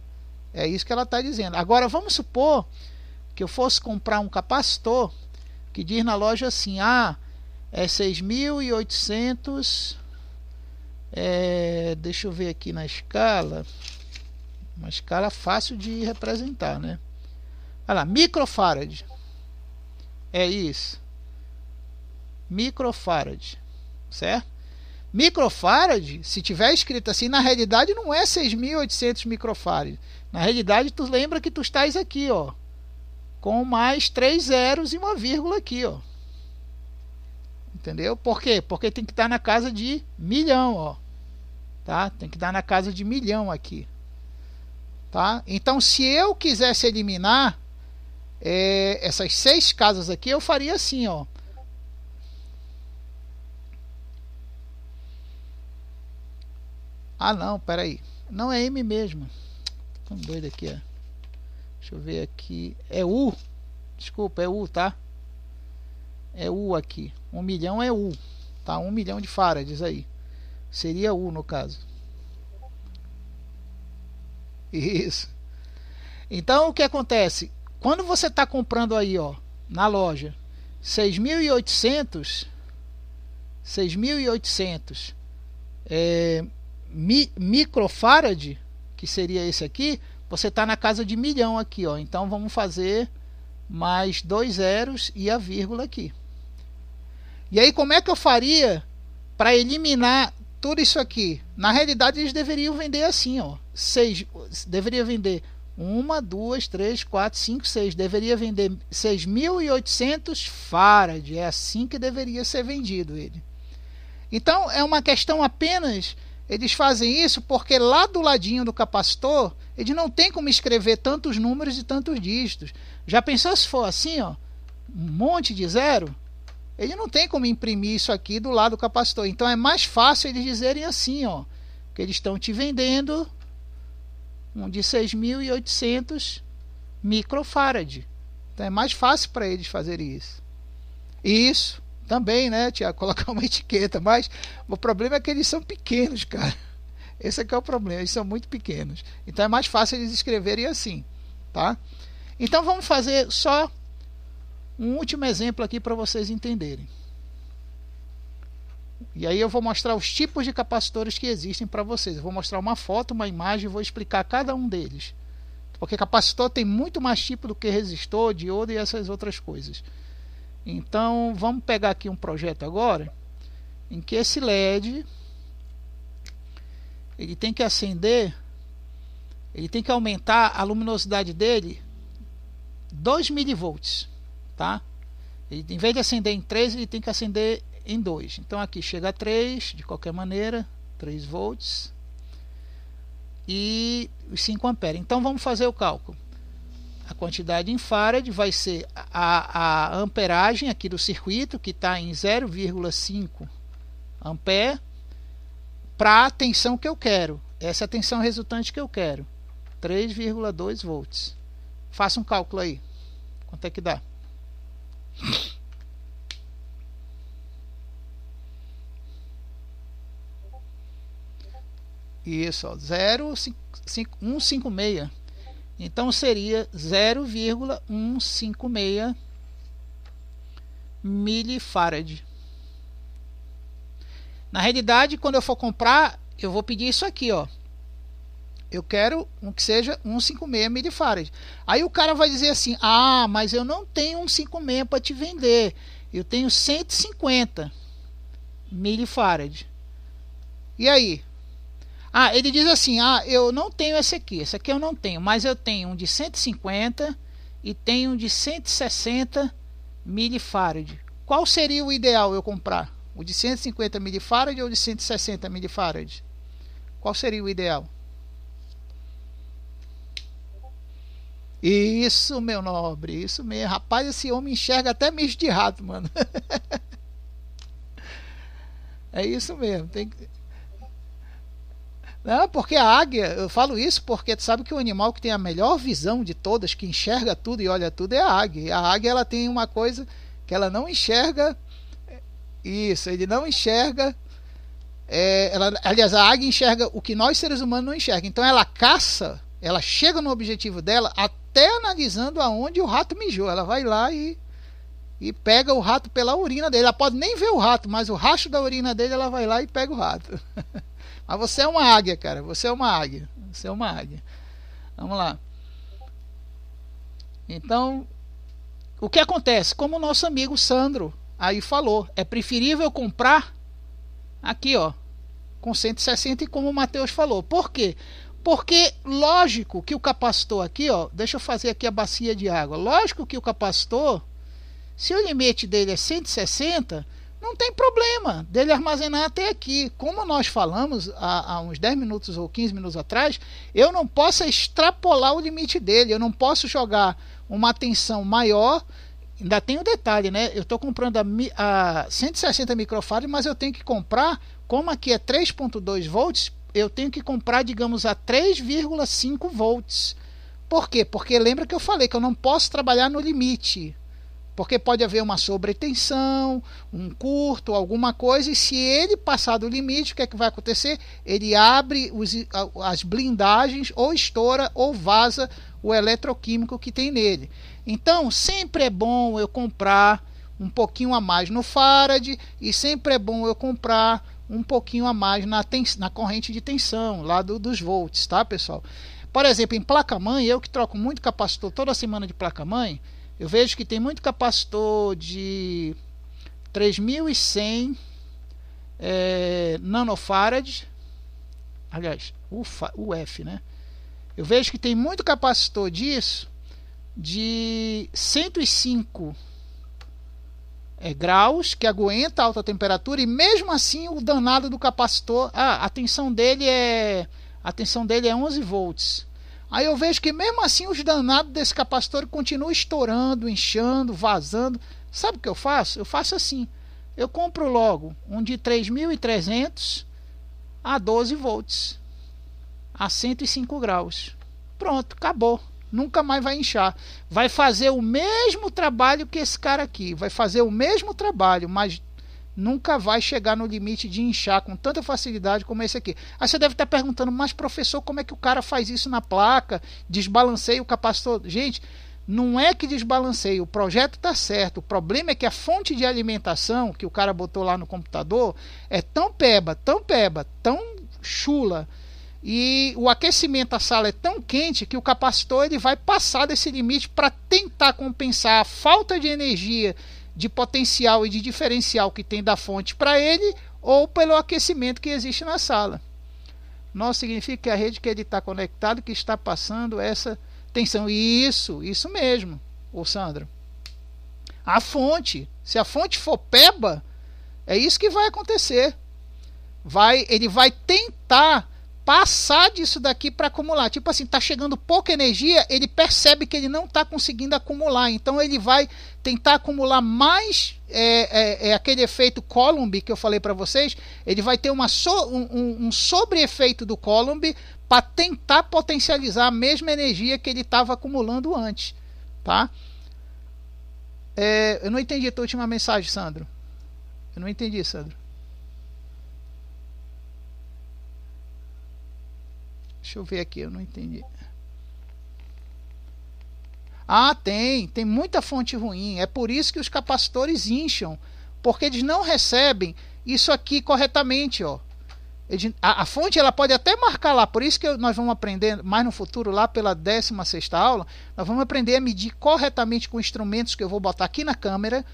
É isso que ela está dizendo. Agora vamos supor que eu fosse comprar um capacitor que diz na loja assim: ah, é 6.800, deixa eu ver aqui na escala, uma escala fácil de representar, né? Olha lá, microfarad, é isso, microfarad, certo? Microfarad, se tiver escrito assim, na realidade não é 6.800 microfarad, na realidade tu lembra que tu estás aqui, ó, com mais 3 zeros e uma vírgula aqui, ó. Entendeu? Por quê? Porque tem que estar na casa de milhão, ó. Tá? Tem que dar na casa de milhão aqui. Tá? Então, se eu quisesse eliminar essas 6 casas aqui, eu faria assim, ó. Ah, não, peraí. Não é M mesmo. Tô doido aqui, ó. Deixa eu ver aqui. É U. Desculpa, é U, tá? É U aqui. 1 milhão é U. Tá? 1 milhão de farads aí. Seria U no caso. Isso. Então o que acontece? Quando você está comprando aí, ó, na loja, 6.800 microfarad, que seria esse aqui, você está na casa de milhão aqui, ó. Então vamos fazer mais 2 zeros e a vírgula aqui. E aí como é que eu faria para eliminar tudo isso aqui? Na realidade eles deveriam vender assim, ó. Deveria vender 1, 2, 3, 4, 5, 6. Deveria vender 6.800 farad. É assim que deveria ser vendido ele. Então é uma questão apenas, eles fazem isso porque lá do ladinho do capacitor, eles não tem como escrever tantos números e tantos dígitos. Já pensou se for assim, ó, um monte de zero? Ele não tem como imprimir isso aqui do lado do capacitor. Então é mais fácil eles dizerem assim, ó, que eles estão te vendendo um de 6.800 microfarad. Então é mais fácil para eles fazerem isso. Isso também, né, Tiago, colocar uma etiqueta, mas o problema é que eles são pequenos, cara. Esse é que é o problema, eles são muito pequenos. Então é mais fácil eles escreverem assim, tá? Então vamos fazer só um último exemplo aqui para vocês entenderem. E aí eu vou mostrar os tipos de capacitores que existem para vocês. Eu vou mostrar uma foto, uma imagem e vou explicar cada um deles. Porque capacitor tem muito mais tipo do que resistor, diodo e essas outras coisas. Então vamos pegar aqui um projeto agora em que esse LED ele tem que acender, ele tem que aumentar a luminosidade dele 2 milivolts, tá? Ele, em vez de acender em 3, ele tem que acender em 2. Então aqui chega a 3, de qualquer maneira, 3 volts e os 5 amperes. Então vamos fazer o cálculo. A quantidade em farad vai ser a amperagem aqui do circuito, que está em 0,5 ampere, para a tensão que eu quero. Essa é a tensão resultante que eu quero, 3,2 volts. Faça um cálculo aí. Quanto é que dá? Isso, ó, 0,156. Então seria 0,156 milifarad. Na realidade, quando eu for comprar, eu vou pedir isso aqui, ó. Eu quero um que seja 156 milifarad. Aí o cara vai dizer assim: ah, mas eu não tenho 156 para te vender. Eu tenho 150 milifarad. E aí? Ah, ele diz assim: ah, eu não tenho esse aqui eu não tenho, mas eu tenho um de 150 e tenho um de 160 milifarad. Qual seria o ideal eu comprar? O de 150 milifarad ou o de 160 milifarad? Qual seria o ideal? Isso, meu nobre, isso mesmo. Rapaz, esse homem enxerga até mijo de rato, mano. É isso mesmo, tem que... Não, porque a águia, eu falo isso porque tu sabe que o animal que tem a melhor visão de todas, que enxerga tudo e olha tudo, é a águia. E a águia, ela tem uma coisa que ela não enxerga. Isso, ele não enxerga. Aliás, a águia enxerga o que nós seres humanos não enxergamos. Então ela caça, ela chega no objetivo dela até analisando aonde o rato mijou. Ela vai lá e pega o rato pela urina dele. Ela pode nem ver o rato, mas o rastro da urina dele, ela vai lá e pega o rato. Mas você é uma águia, cara. Você é uma águia. Você é uma águia. Vamos lá. Então, o que acontece? Como o nosso amigo Sandro aí falou, é preferível comprar aqui, ó, com 160, e como o Matheus falou. Por quê? Porque lógico que o capacitor aqui, ó, deixa eu fazer aqui a bacia de água. Lógico que o capacitor, se o limite dele é 160, não tem problema dele armazenar até aqui. Como nós falamos há uns 10 minutos ou 15 minutos atrás, eu não posso extrapolar o limite dele. Eu não posso jogar uma tensão maior. Ainda tem um detalhe, né? Eu estou comprando a 160 microfarad, mas eu tenho que comprar, como aqui é 3,2 volts, eu tenho que comprar, digamos, a 3,5 volts. Por quê? Porque lembra que eu falei que eu não posso trabalhar no limite. Porque pode haver uma sobretensão, um curto, alguma coisa, e se ele passar do limite, o que é que vai acontecer? Ele abre as blindagens, ou estoura, ou vaza o eletroquímico que tem nele. Então, sempre é bom eu comprar um pouquinho a mais no farad, e sempre é bom eu comprar um pouquinho a mais na corrente de tensão, lá dos volts, tá, pessoal? Por exemplo, em placa-mãe, eu que troco muito capacitor toda semana de placa-mãe, eu vejo que tem muito capacitor de 3.100 nanofarad, aliás, UF, né? Eu vejo que tem muito capacitor disso de 105 graus que aguenta alta temperatura, e mesmo assim o danado do capacitor, a tensão dele é 11 volts. Aí eu vejo que mesmo assim os danados desse capacitor continuam estourando, inchando, vazando. Sabe o que eu faço? Eu faço assim: eu compro logo um de 3.300 a 12 volts a 105 graus. Pronto, acabou. Nunca mais vai inchar. Vai fazer o mesmo trabalho que esse cara aqui. Vai fazer o mesmo trabalho, mas nunca vai chegar no limite de inchar com tanta facilidade como esse aqui. Aí você deve estar perguntando: mas professor, como é que o cara faz isso na placa? Desbalanceia o capacitor? Gente, não é que desbalanceia, o projeto está certo. O problema é que a fonte de alimentação que o cara botou lá no computador é tão peba, tão chula, e o aquecimento da sala é tão quente que o capacitor ele vai passar desse limite para tentar compensar a falta de energia, de potencial e de diferencial que tem da fonte para ele, ou pelo aquecimento que existe na sala. Não significa que a rede que ele está conectado que está passando essa tensão. Isso mesmo, ô Sandro. A fonte, se a fonte for peba, é isso que vai acontecer. Ele vai tentar passar disso daqui para acumular. Tipo assim, está chegando pouca energia, ele percebe que ele não está conseguindo acumular. Então ele vai tentar acumular mais aquele efeito Coulomb que eu falei para vocês. Ele vai ter um sobre-efeito do Coulomb para tentar potencializar a mesma energia que ele estava acumulando antes. Tá? Eu não entendi a tua última mensagem, Sandro. Eu não entendi, Sandro. Deixa eu ver aqui, eu não entendi. Tem muita fonte ruim. É por isso que os capacitores incham, porque eles não recebem isso aqui corretamente, ó. A fonte ela pode até marcar lá, por isso que nós vamos aprender mais no futuro, lá pela 16ª aula, nós vamos aprender a medir corretamente com instrumentos que eu vou botar aqui na câmera,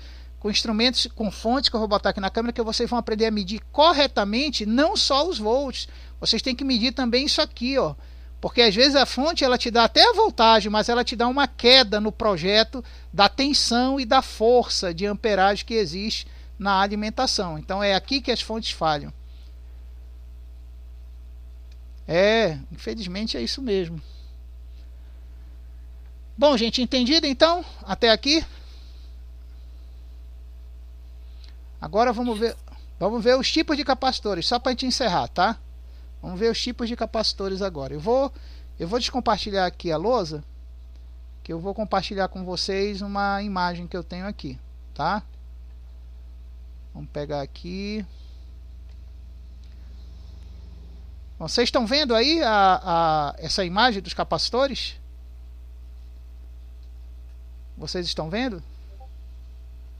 com instrumentos, com fontes que eu vou botar aqui na câmera, que vocês vão aprender a medir corretamente, não só os volts. Vocês têm que medir também isso aqui, ó. Porque às vezes a fonte ela te dá até a voltagem, mas ela te dá uma queda no projeto da tensão e da força de amperagem que existe na alimentação. Então é aqui que as fontes falham. Infelizmente é isso mesmo. Bom, gente, entendido então? Até aqui? Agora vamos ver os tipos de capacitores, só para a gente encerrar, tá? Vamos ver os tipos de capacitores agora. Eu vou descompartilhar aqui a lousa, que eu vou compartilhar com vocês uma imagem que eu tenho aqui, tá? Vamos pegar aqui. Bom, vocês estão vendo aí essa imagem dos capacitores? Vocês estão vendo?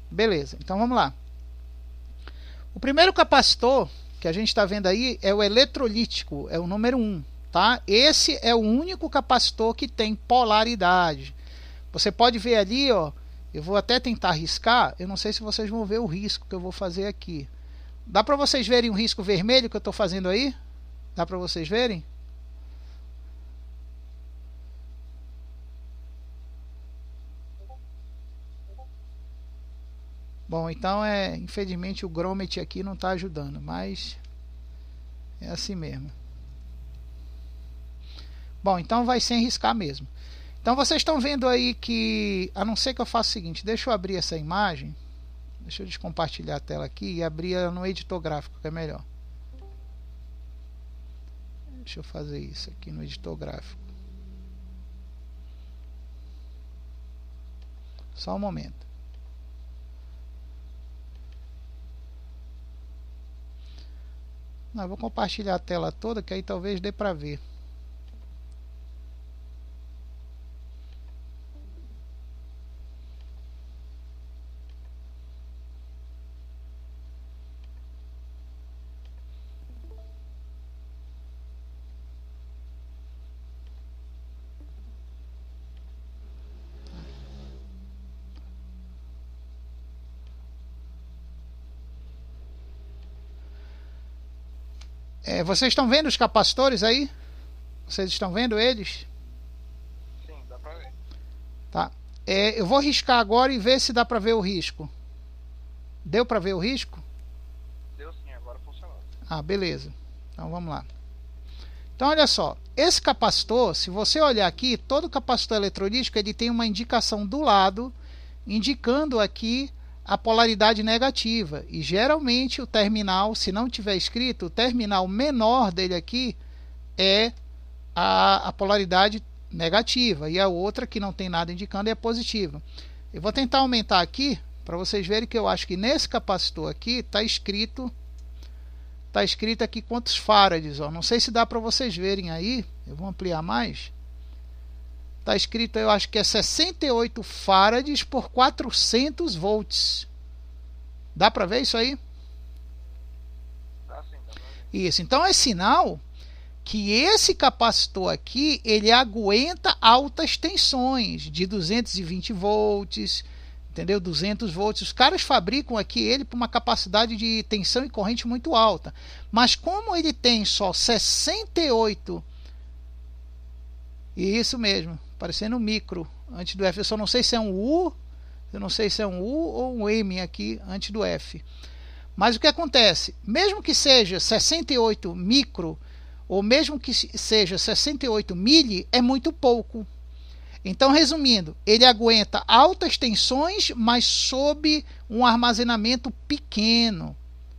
Beleza, então vamos lá. O primeiro capacitor que a gente está vendo aí é o eletrolítico, é o número 1, tá? Esse é o único capacitor que tem polaridade. Você pode ver ali, ó, eu vou até tentar riscar, eu não sei se vocês vão ver o risco que eu vou fazer aqui. Dá para vocês verem o risco vermelho que eu estou fazendo aí? Dá para vocês verem? Bom, então infelizmente o grommet aqui não está ajudando, mas é assim mesmo. Bom, então vai sem riscar mesmo. Então vocês estão vendo aí que, a não ser que eu faça o seguinte, deixa eu abrir essa imagem, deixa eu descompartilhar a tela aqui e abrir ela no editor gráfico, que é melhor. Deixa eu fazer isso aqui no editor gráfico. Só um momento. Não, eu vou compartilhar a tela toda, que aí talvez dê para ver. Vocês estão vendo os capacitores aí? Vocês estão vendo eles? Tá? Eu vou riscar agora e ver se dá para ver o risco. Deu para ver o risco? Deu sim, agora funcionou. Beleza. Então vamos lá. Então olha só, esse capacitor, se você olhar aqui, todo capacitor eletrolítico ele tem uma indicação do lado, indicando aqui a polaridade negativa. E geralmente o terminal, se não tiver escrito, o terminal menor dele aqui é a polaridade negativa. E a outra, que não tem nada indicando, é positiva. Eu vou tentar aumentar aqui, para vocês verem que eu acho que nesse capacitor aqui está escrito aqui quantos farads. Ó. Não sei se dá para vocês verem aí. Eu vou ampliar mais. Está escrito, eu acho que é 68 farads por 400 volts. Dá para ver isso aí? Dá sim, dá pra ver. Isso. Então é sinal que esse capacitor aqui, ele aguenta altas tensões de 220 volts, entendeu? 200 volts. Os caras fabricam aqui ele para uma capacidade de tensão e corrente muito alta. Mas como ele tem só 68, e isso mesmo, parecendo um micro antes do F. Eu só não sei se é um U, eu não sei se é um U ou um M aqui antes do F. Mas o que acontece? Mesmo que seja 68 micro, ou mesmo que seja 68 mili, é muito pouco. Então, resumindo, ele aguenta altas tensões, mas sob um armazenamento pequeno.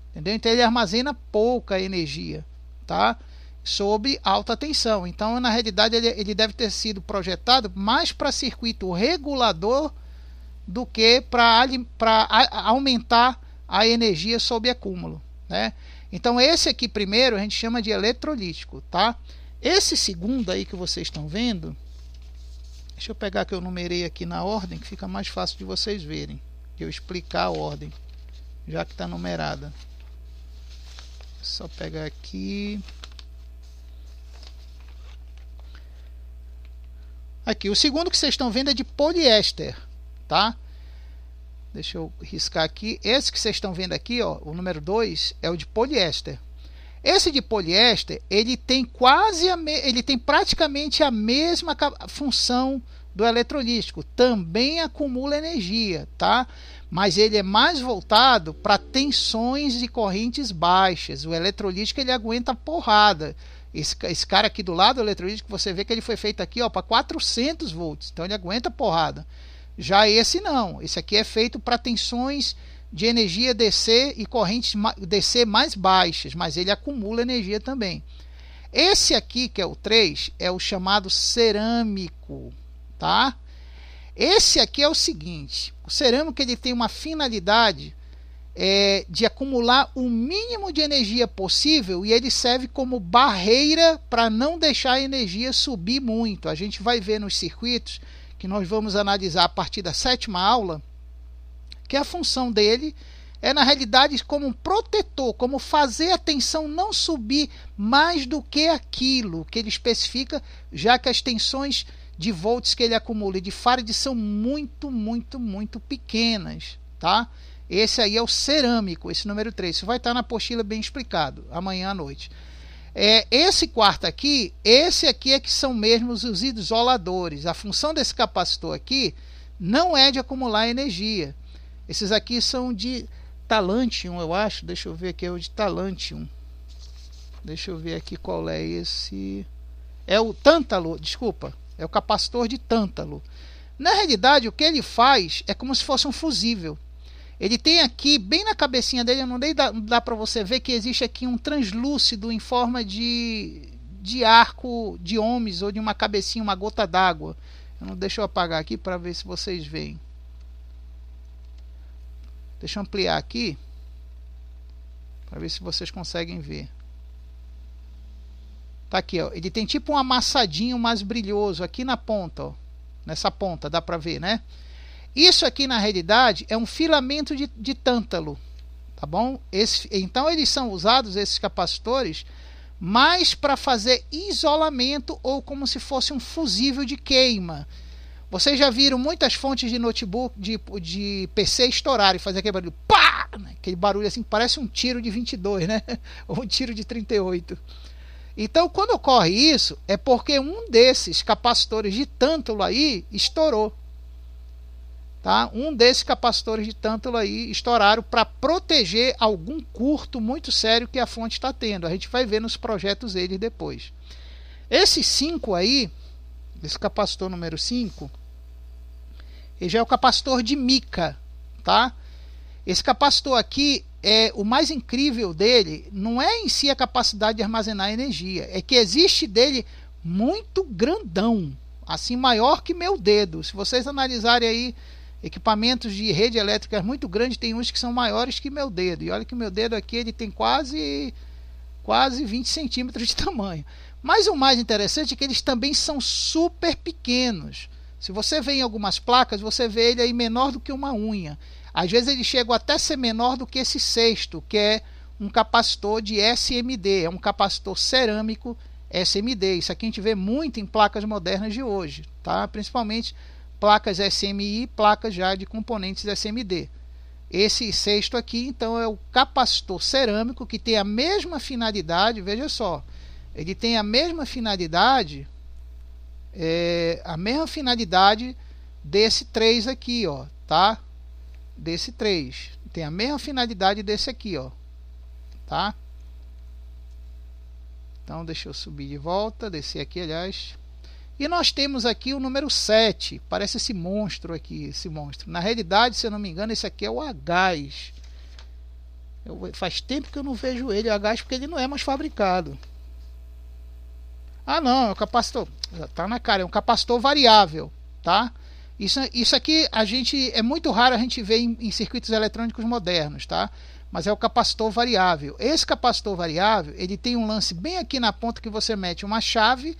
Entendeu? Então, ele armazena pouca energia, tá? Sob alta tensão. Então, na realidade, ele deve ter sido projetado mais para circuito regulador do que para aumentar a energia sob acúmulo, né? Então, esse aqui primeiro a gente chama de eletrolítico, tá? Esse segundo aí que vocês estão vendo, deixa eu pegar que eu numerei aqui na ordem, que fica mais fácil de vocês verem, de eu explicar a ordem, já que está numerada. É só pegar aqui. Aqui, o segundo que vocês estão vendo é de poliéster, tá? Deixa eu riscar aqui. Esse que vocês estão vendo aqui, ó, o número 2, é o de poliéster. Esse de poliéster, ele tem praticamente a mesma função do eletrolítico. Também acumula energia, tá? Mas ele é mais voltado para tensões e correntes baixas. O eletrolítico ele aguenta porrada. Esse cara aqui do lado, o eletrolítico, você vê que ele foi feito aqui, ó, para 400 volts. Então ele aguenta porrada. Já esse não. Esse aqui é feito para tensões de energia DC e correntes DC mais baixas, mas ele acumula energia também. Esse aqui, que é o 3, é o chamado cerâmico, tá? Esse aqui é o seguinte, o cerâmico ele tem uma finalidade de acumular o mínimo de energia possível e ele serve como barreira para não deixar a energia subir muito. A gente vai ver nos circuitos que nós vamos analisar a partir da 7ª aula, que a função dele é, na realidade, como um protetor, como fazer a tensão não subir mais do que aquilo que ele especifica, já que as tensões de volts que ele acumula e de farad são muito, muito, muito pequenas, tá? Esse aí é o cerâmico, esse número 3. Isso vai estar na apostila bem explicado, amanhã à noite. Esse quarto aqui, esse aqui é que são mesmo os isoladores. A função desse capacitor aqui não é de acumular energia. Esses aqui são de talantium, eu acho. Deixa eu ver aqui, é o de talantium. Deixa eu ver aqui qual é esse. É o tântalo, desculpa. É o capacitor de tântalo. Na realidade, o que ele faz é como se fosse um fusível. Ele tem aqui, bem na cabecinha dele, não dá para você ver que existe aqui um translúcido em forma de arco de ohms ou de uma cabecinha, uma gota d'água. Deixa eu apagar aqui para ver se vocês veem. Deixa eu ampliar aqui para ver se vocês conseguem ver. Tá aqui, ó. Ele tem tipo um amassadinho mais brilhoso aqui na ponta, ó. Nessa ponta, dá para ver, né? Isso aqui, na realidade, é um filamento de tântalo, tá bom? Então, eles são usados, esses capacitores, mais para fazer isolamento ou como se fosse um fusível de queima. Vocês já viram muitas fontes de notebook, de PC estourarem, fazer aquele barulho, pá! Aquele barulho assim, parece um tiro de 22, né? Ou um tiro de 38. Então, quando ocorre isso, é porque um desses capacitores de tântalo aí estourou. Tá? Um desses capacitores de tântalo aí estouraram para proteger algum curto muito sério que a fonte está tendo. A gente vai ver nos projetos eles depois. Esse 5 aí, esse capacitor número 5, ele já é o capacitor de mica, tá? Esse capacitor aqui, o mais incrível dele não é em si a capacidade de armazenar energia, é que existe dele muito grandão, assim maior que meu dedo. Se vocês analisarem aí equipamentos de rede elétrica muito grandes, tem uns que são maiores que meu dedo. E olha que meu dedo aqui ele tem quase 20 centímetros de tamanho. Mas o mais interessante é que eles também são super pequenos. Se você vê em algumas placas, você vê ele aí menor do que uma unha. Às vezes eles chegam até a ser menor do que esse sexto, que é um capacitor de SMD. É um capacitor cerâmico SMD. Isso aqui a gente vê muito em placas modernas de hoje, tá? Principalmente placas SMI, placas já de componentes SMD. Esse sexto aqui, então, é o capacitor cerâmico que tem a mesma finalidade, veja só, ele tem a mesma finalidade, desse 3 aqui, ó, tá? Desse 3. Tem a mesma finalidade desse aqui, ó, tá? Então, deixa eu subir de volta, descer aqui, aliás. E nós temos aqui o número 7, parece esse monstro aqui, esse monstro. Na realidade, se eu não me engano, esse aqui é o Agás. Faz tempo que eu não vejo ele, o Agás, porque ele não é mais fabricado. Ah, não, é um capacitor, tá na cara, é um capacitor variável, tá? Isso aqui é muito raro a gente ver em circuitos eletrônicos modernos, tá? Mas é o capacitor variável. Esse capacitor variável, ele tem um lance bem aqui na ponta que você mete uma chave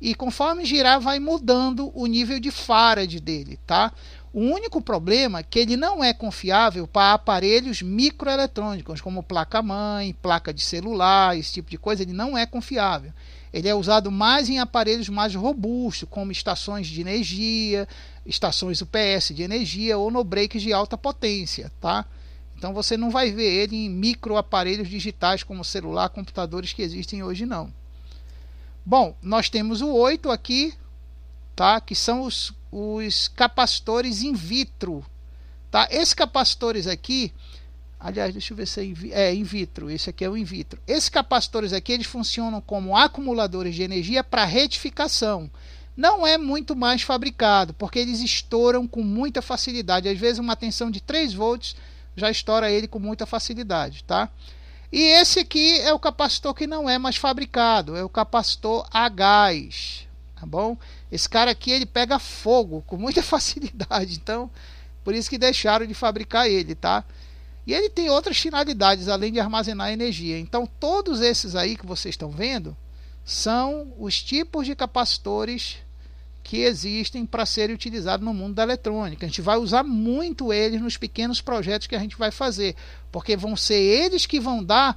e conforme girar vai mudando o nível de farad dele, tá? O único problema é que ele não é confiável para aparelhos microeletrônicos, como placa-mãe, placa de celular, esse tipo de coisa, ele não é confiável. Ele é usado mais em aparelhos mais robustos, como estações de energia, estações UPS de energia ou no breaks de alta potência, tá? Então você não vai ver ele em microaparelhos digitais como celular, computadores que existem hoje não. Bom, nós temos o 8 aqui, tá? Que são os capacitores in vitro, tá? Esses capacitores aqui, aliás, deixa eu ver se é in vitro, esse aqui é o in vitro. Esses capacitores aqui, eles funcionam como acumuladores de energia para retificação. Não é muito mais fabricado, porque eles estouram com muita facilidade. Às vezes uma tensão de 3 volts já estoura ele com muita facilidade, tá? E esse aqui é o capacitor que não é mais fabricado, é o capacitor a gás, tá bom? Esse cara aqui ele pega fogo com muita facilidade, então por isso que deixaram de fabricar ele, tá? E ele tem outras finalidades além de armazenar energia. Então todos esses aí que vocês estão vendo são os tipos de capacitores que existem para serem utilizados no mundo da eletrônica. A gente vai usar muito eles nos pequenos projetos que a gente vai fazer, porque vão ser eles que vão dar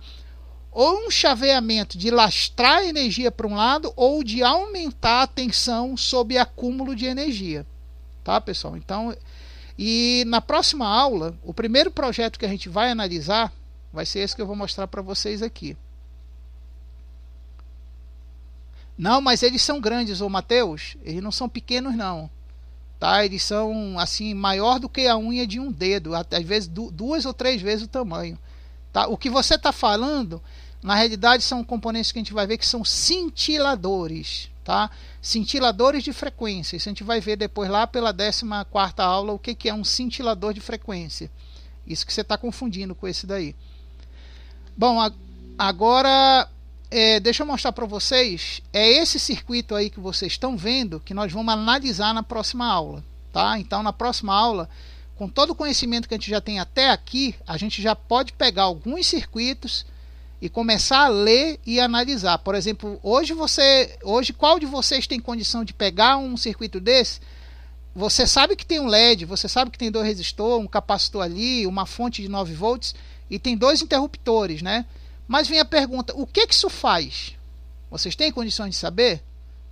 ou um chaveamento de lastrar energia para um lado ou de aumentar a tensão sob acúmulo de energia, tá, pessoal? Então, e na próxima aula, o primeiro projeto que a gente vai analisar vai ser esse que eu vou mostrar para vocês aqui. Não, mas eles são grandes, ô Mateus. Eles não são pequenos, não. Tá? Eles são assim maior do que a unha de um dedo, às vezes 2 ou 3 vezes o tamanho. Tá? O que você está falando, na realidade, são componentes que a gente vai ver que são cintiladores. Tá? Cintiladores de frequência. Isso a gente vai ver depois lá pela 14ª aula o que é um cintilador de frequência. Isso que você está confundindo com esse daí. Bom, agora... deixa eu mostrar para vocês, esse circuito aí que vocês estão vendo que nós vamos analisar na próxima aula, tá? Então na próxima aula, com todo o conhecimento que a gente já tem até aqui, a gente já pode pegar alguns circuitos e começar a ler e analisar. Por exemplo, hoje qual de vocês tem condição de pegar um circuito desse? Você sabe que tem um LED, você sabe que tem 2 resistores, um capacitor ali, uma fonte de 9 volts e tem 2 interruptores, né? Mas vem a pergunta, o que isso faz? Vocês têm condições de saber?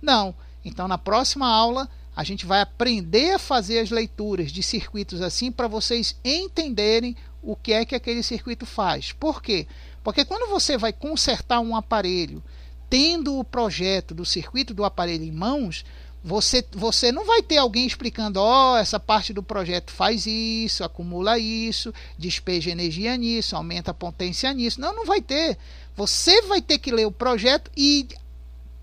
Não. Então, na próxima aula, a gente vai aprender a fazer as leituras de circuitos assim para vocês entenderem o que é que aquele circuito faz. Por quê? Porque quando você vai consertar um aparelho, tendo o projeto do circuito do aparelho em mãos, Você não vai ter alguém explicando, ó, essa parte do projeto faz isso, acumula isso, despeja energia nisso, aumenta a potência nisso. Não, não vai ter. Você vai ter que ler o projeto e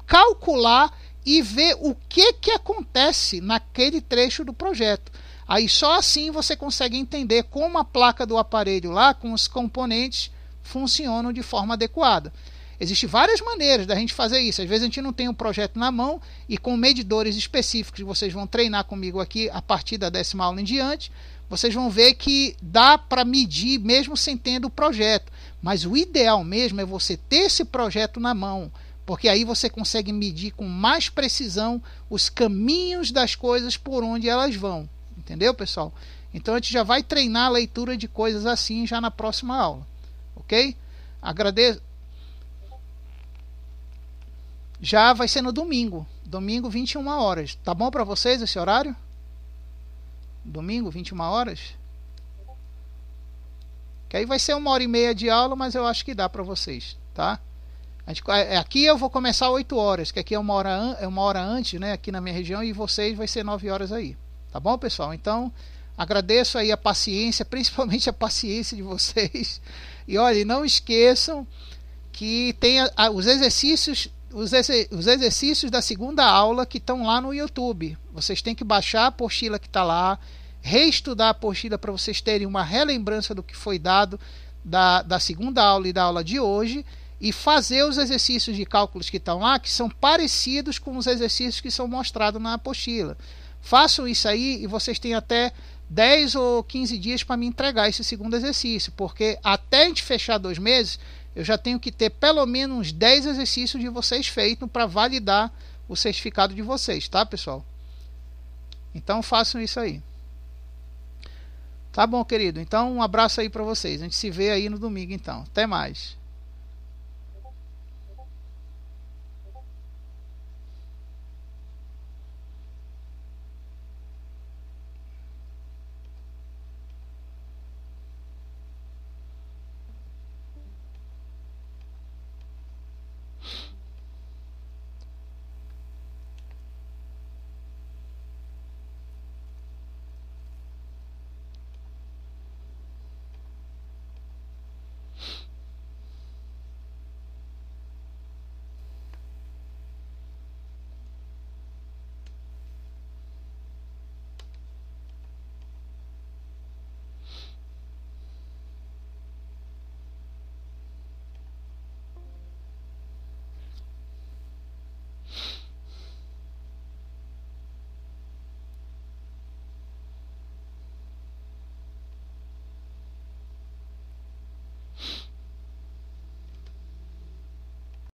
calcular e ver o que acontece naquele trecho do projeto. Aí só assim você consegue entender como a placa do aparelho lá, com os componentes, funcionam de forma adequada. Existem várias maneiras da gente fazer isso. Às vezes a gente não tem um projeto na mão e com medidores específicos, vocês vão treinar comigo aqui a partir da 10ª aula em diante, vocês vão ver que dá para medir mesmo sem tendo o projeto. Mas o ideal mesmo é você ter esse projeto na mão, porque aí você consegue medir com mais precisão os caminhos das coisas por onde elas vão. Entendeu, pessoal? Então a gente já vai treinar a leitura de coisas assim já na próxima aula. Ok? Agradeço. Já vai ser no domingo. Domingo, 21 horas. Tá bom para vocês esse horário? Domingo, 21 horas? Que aí vai ser 1h30 de aula, mas eu acho que dá para vocês, tá? Aqui eu vou começar 8 horas, que aqui é uma hora antes, né? Aqui na minha região, e vocês vai ser 9 horas aí. Tá bom, pessoal? Então, agradeço aí a paciência, principalmente a paciência de vocês. E olha, não esqueçam que tem os exercícios da segunda aula que estão lá no YouTube. Vocês têm que baixar a apostila que está lá, reestudar a apostila para vocês terem uma relembrança do que foi dado da segunda aula e da aula de hoje, e fazer os exercícios de cálculos que estão lá, que são parecidos com os exercícios que são mostrados na apostila. Façam isso aí e vocês têm até 10 ou 15 dias para me entregar esse segundo exercício, porque até a gente fechar 2 meses, eu já tenho que ter pelo menos uns 10 exercícios de vocês feitos para validar o certificado de vocês, tá, pessoal? Então façam isso aí. Tá bom, querido? Então um abraço aí para vocês. A gente se vê aí no domingo, então. Até mais.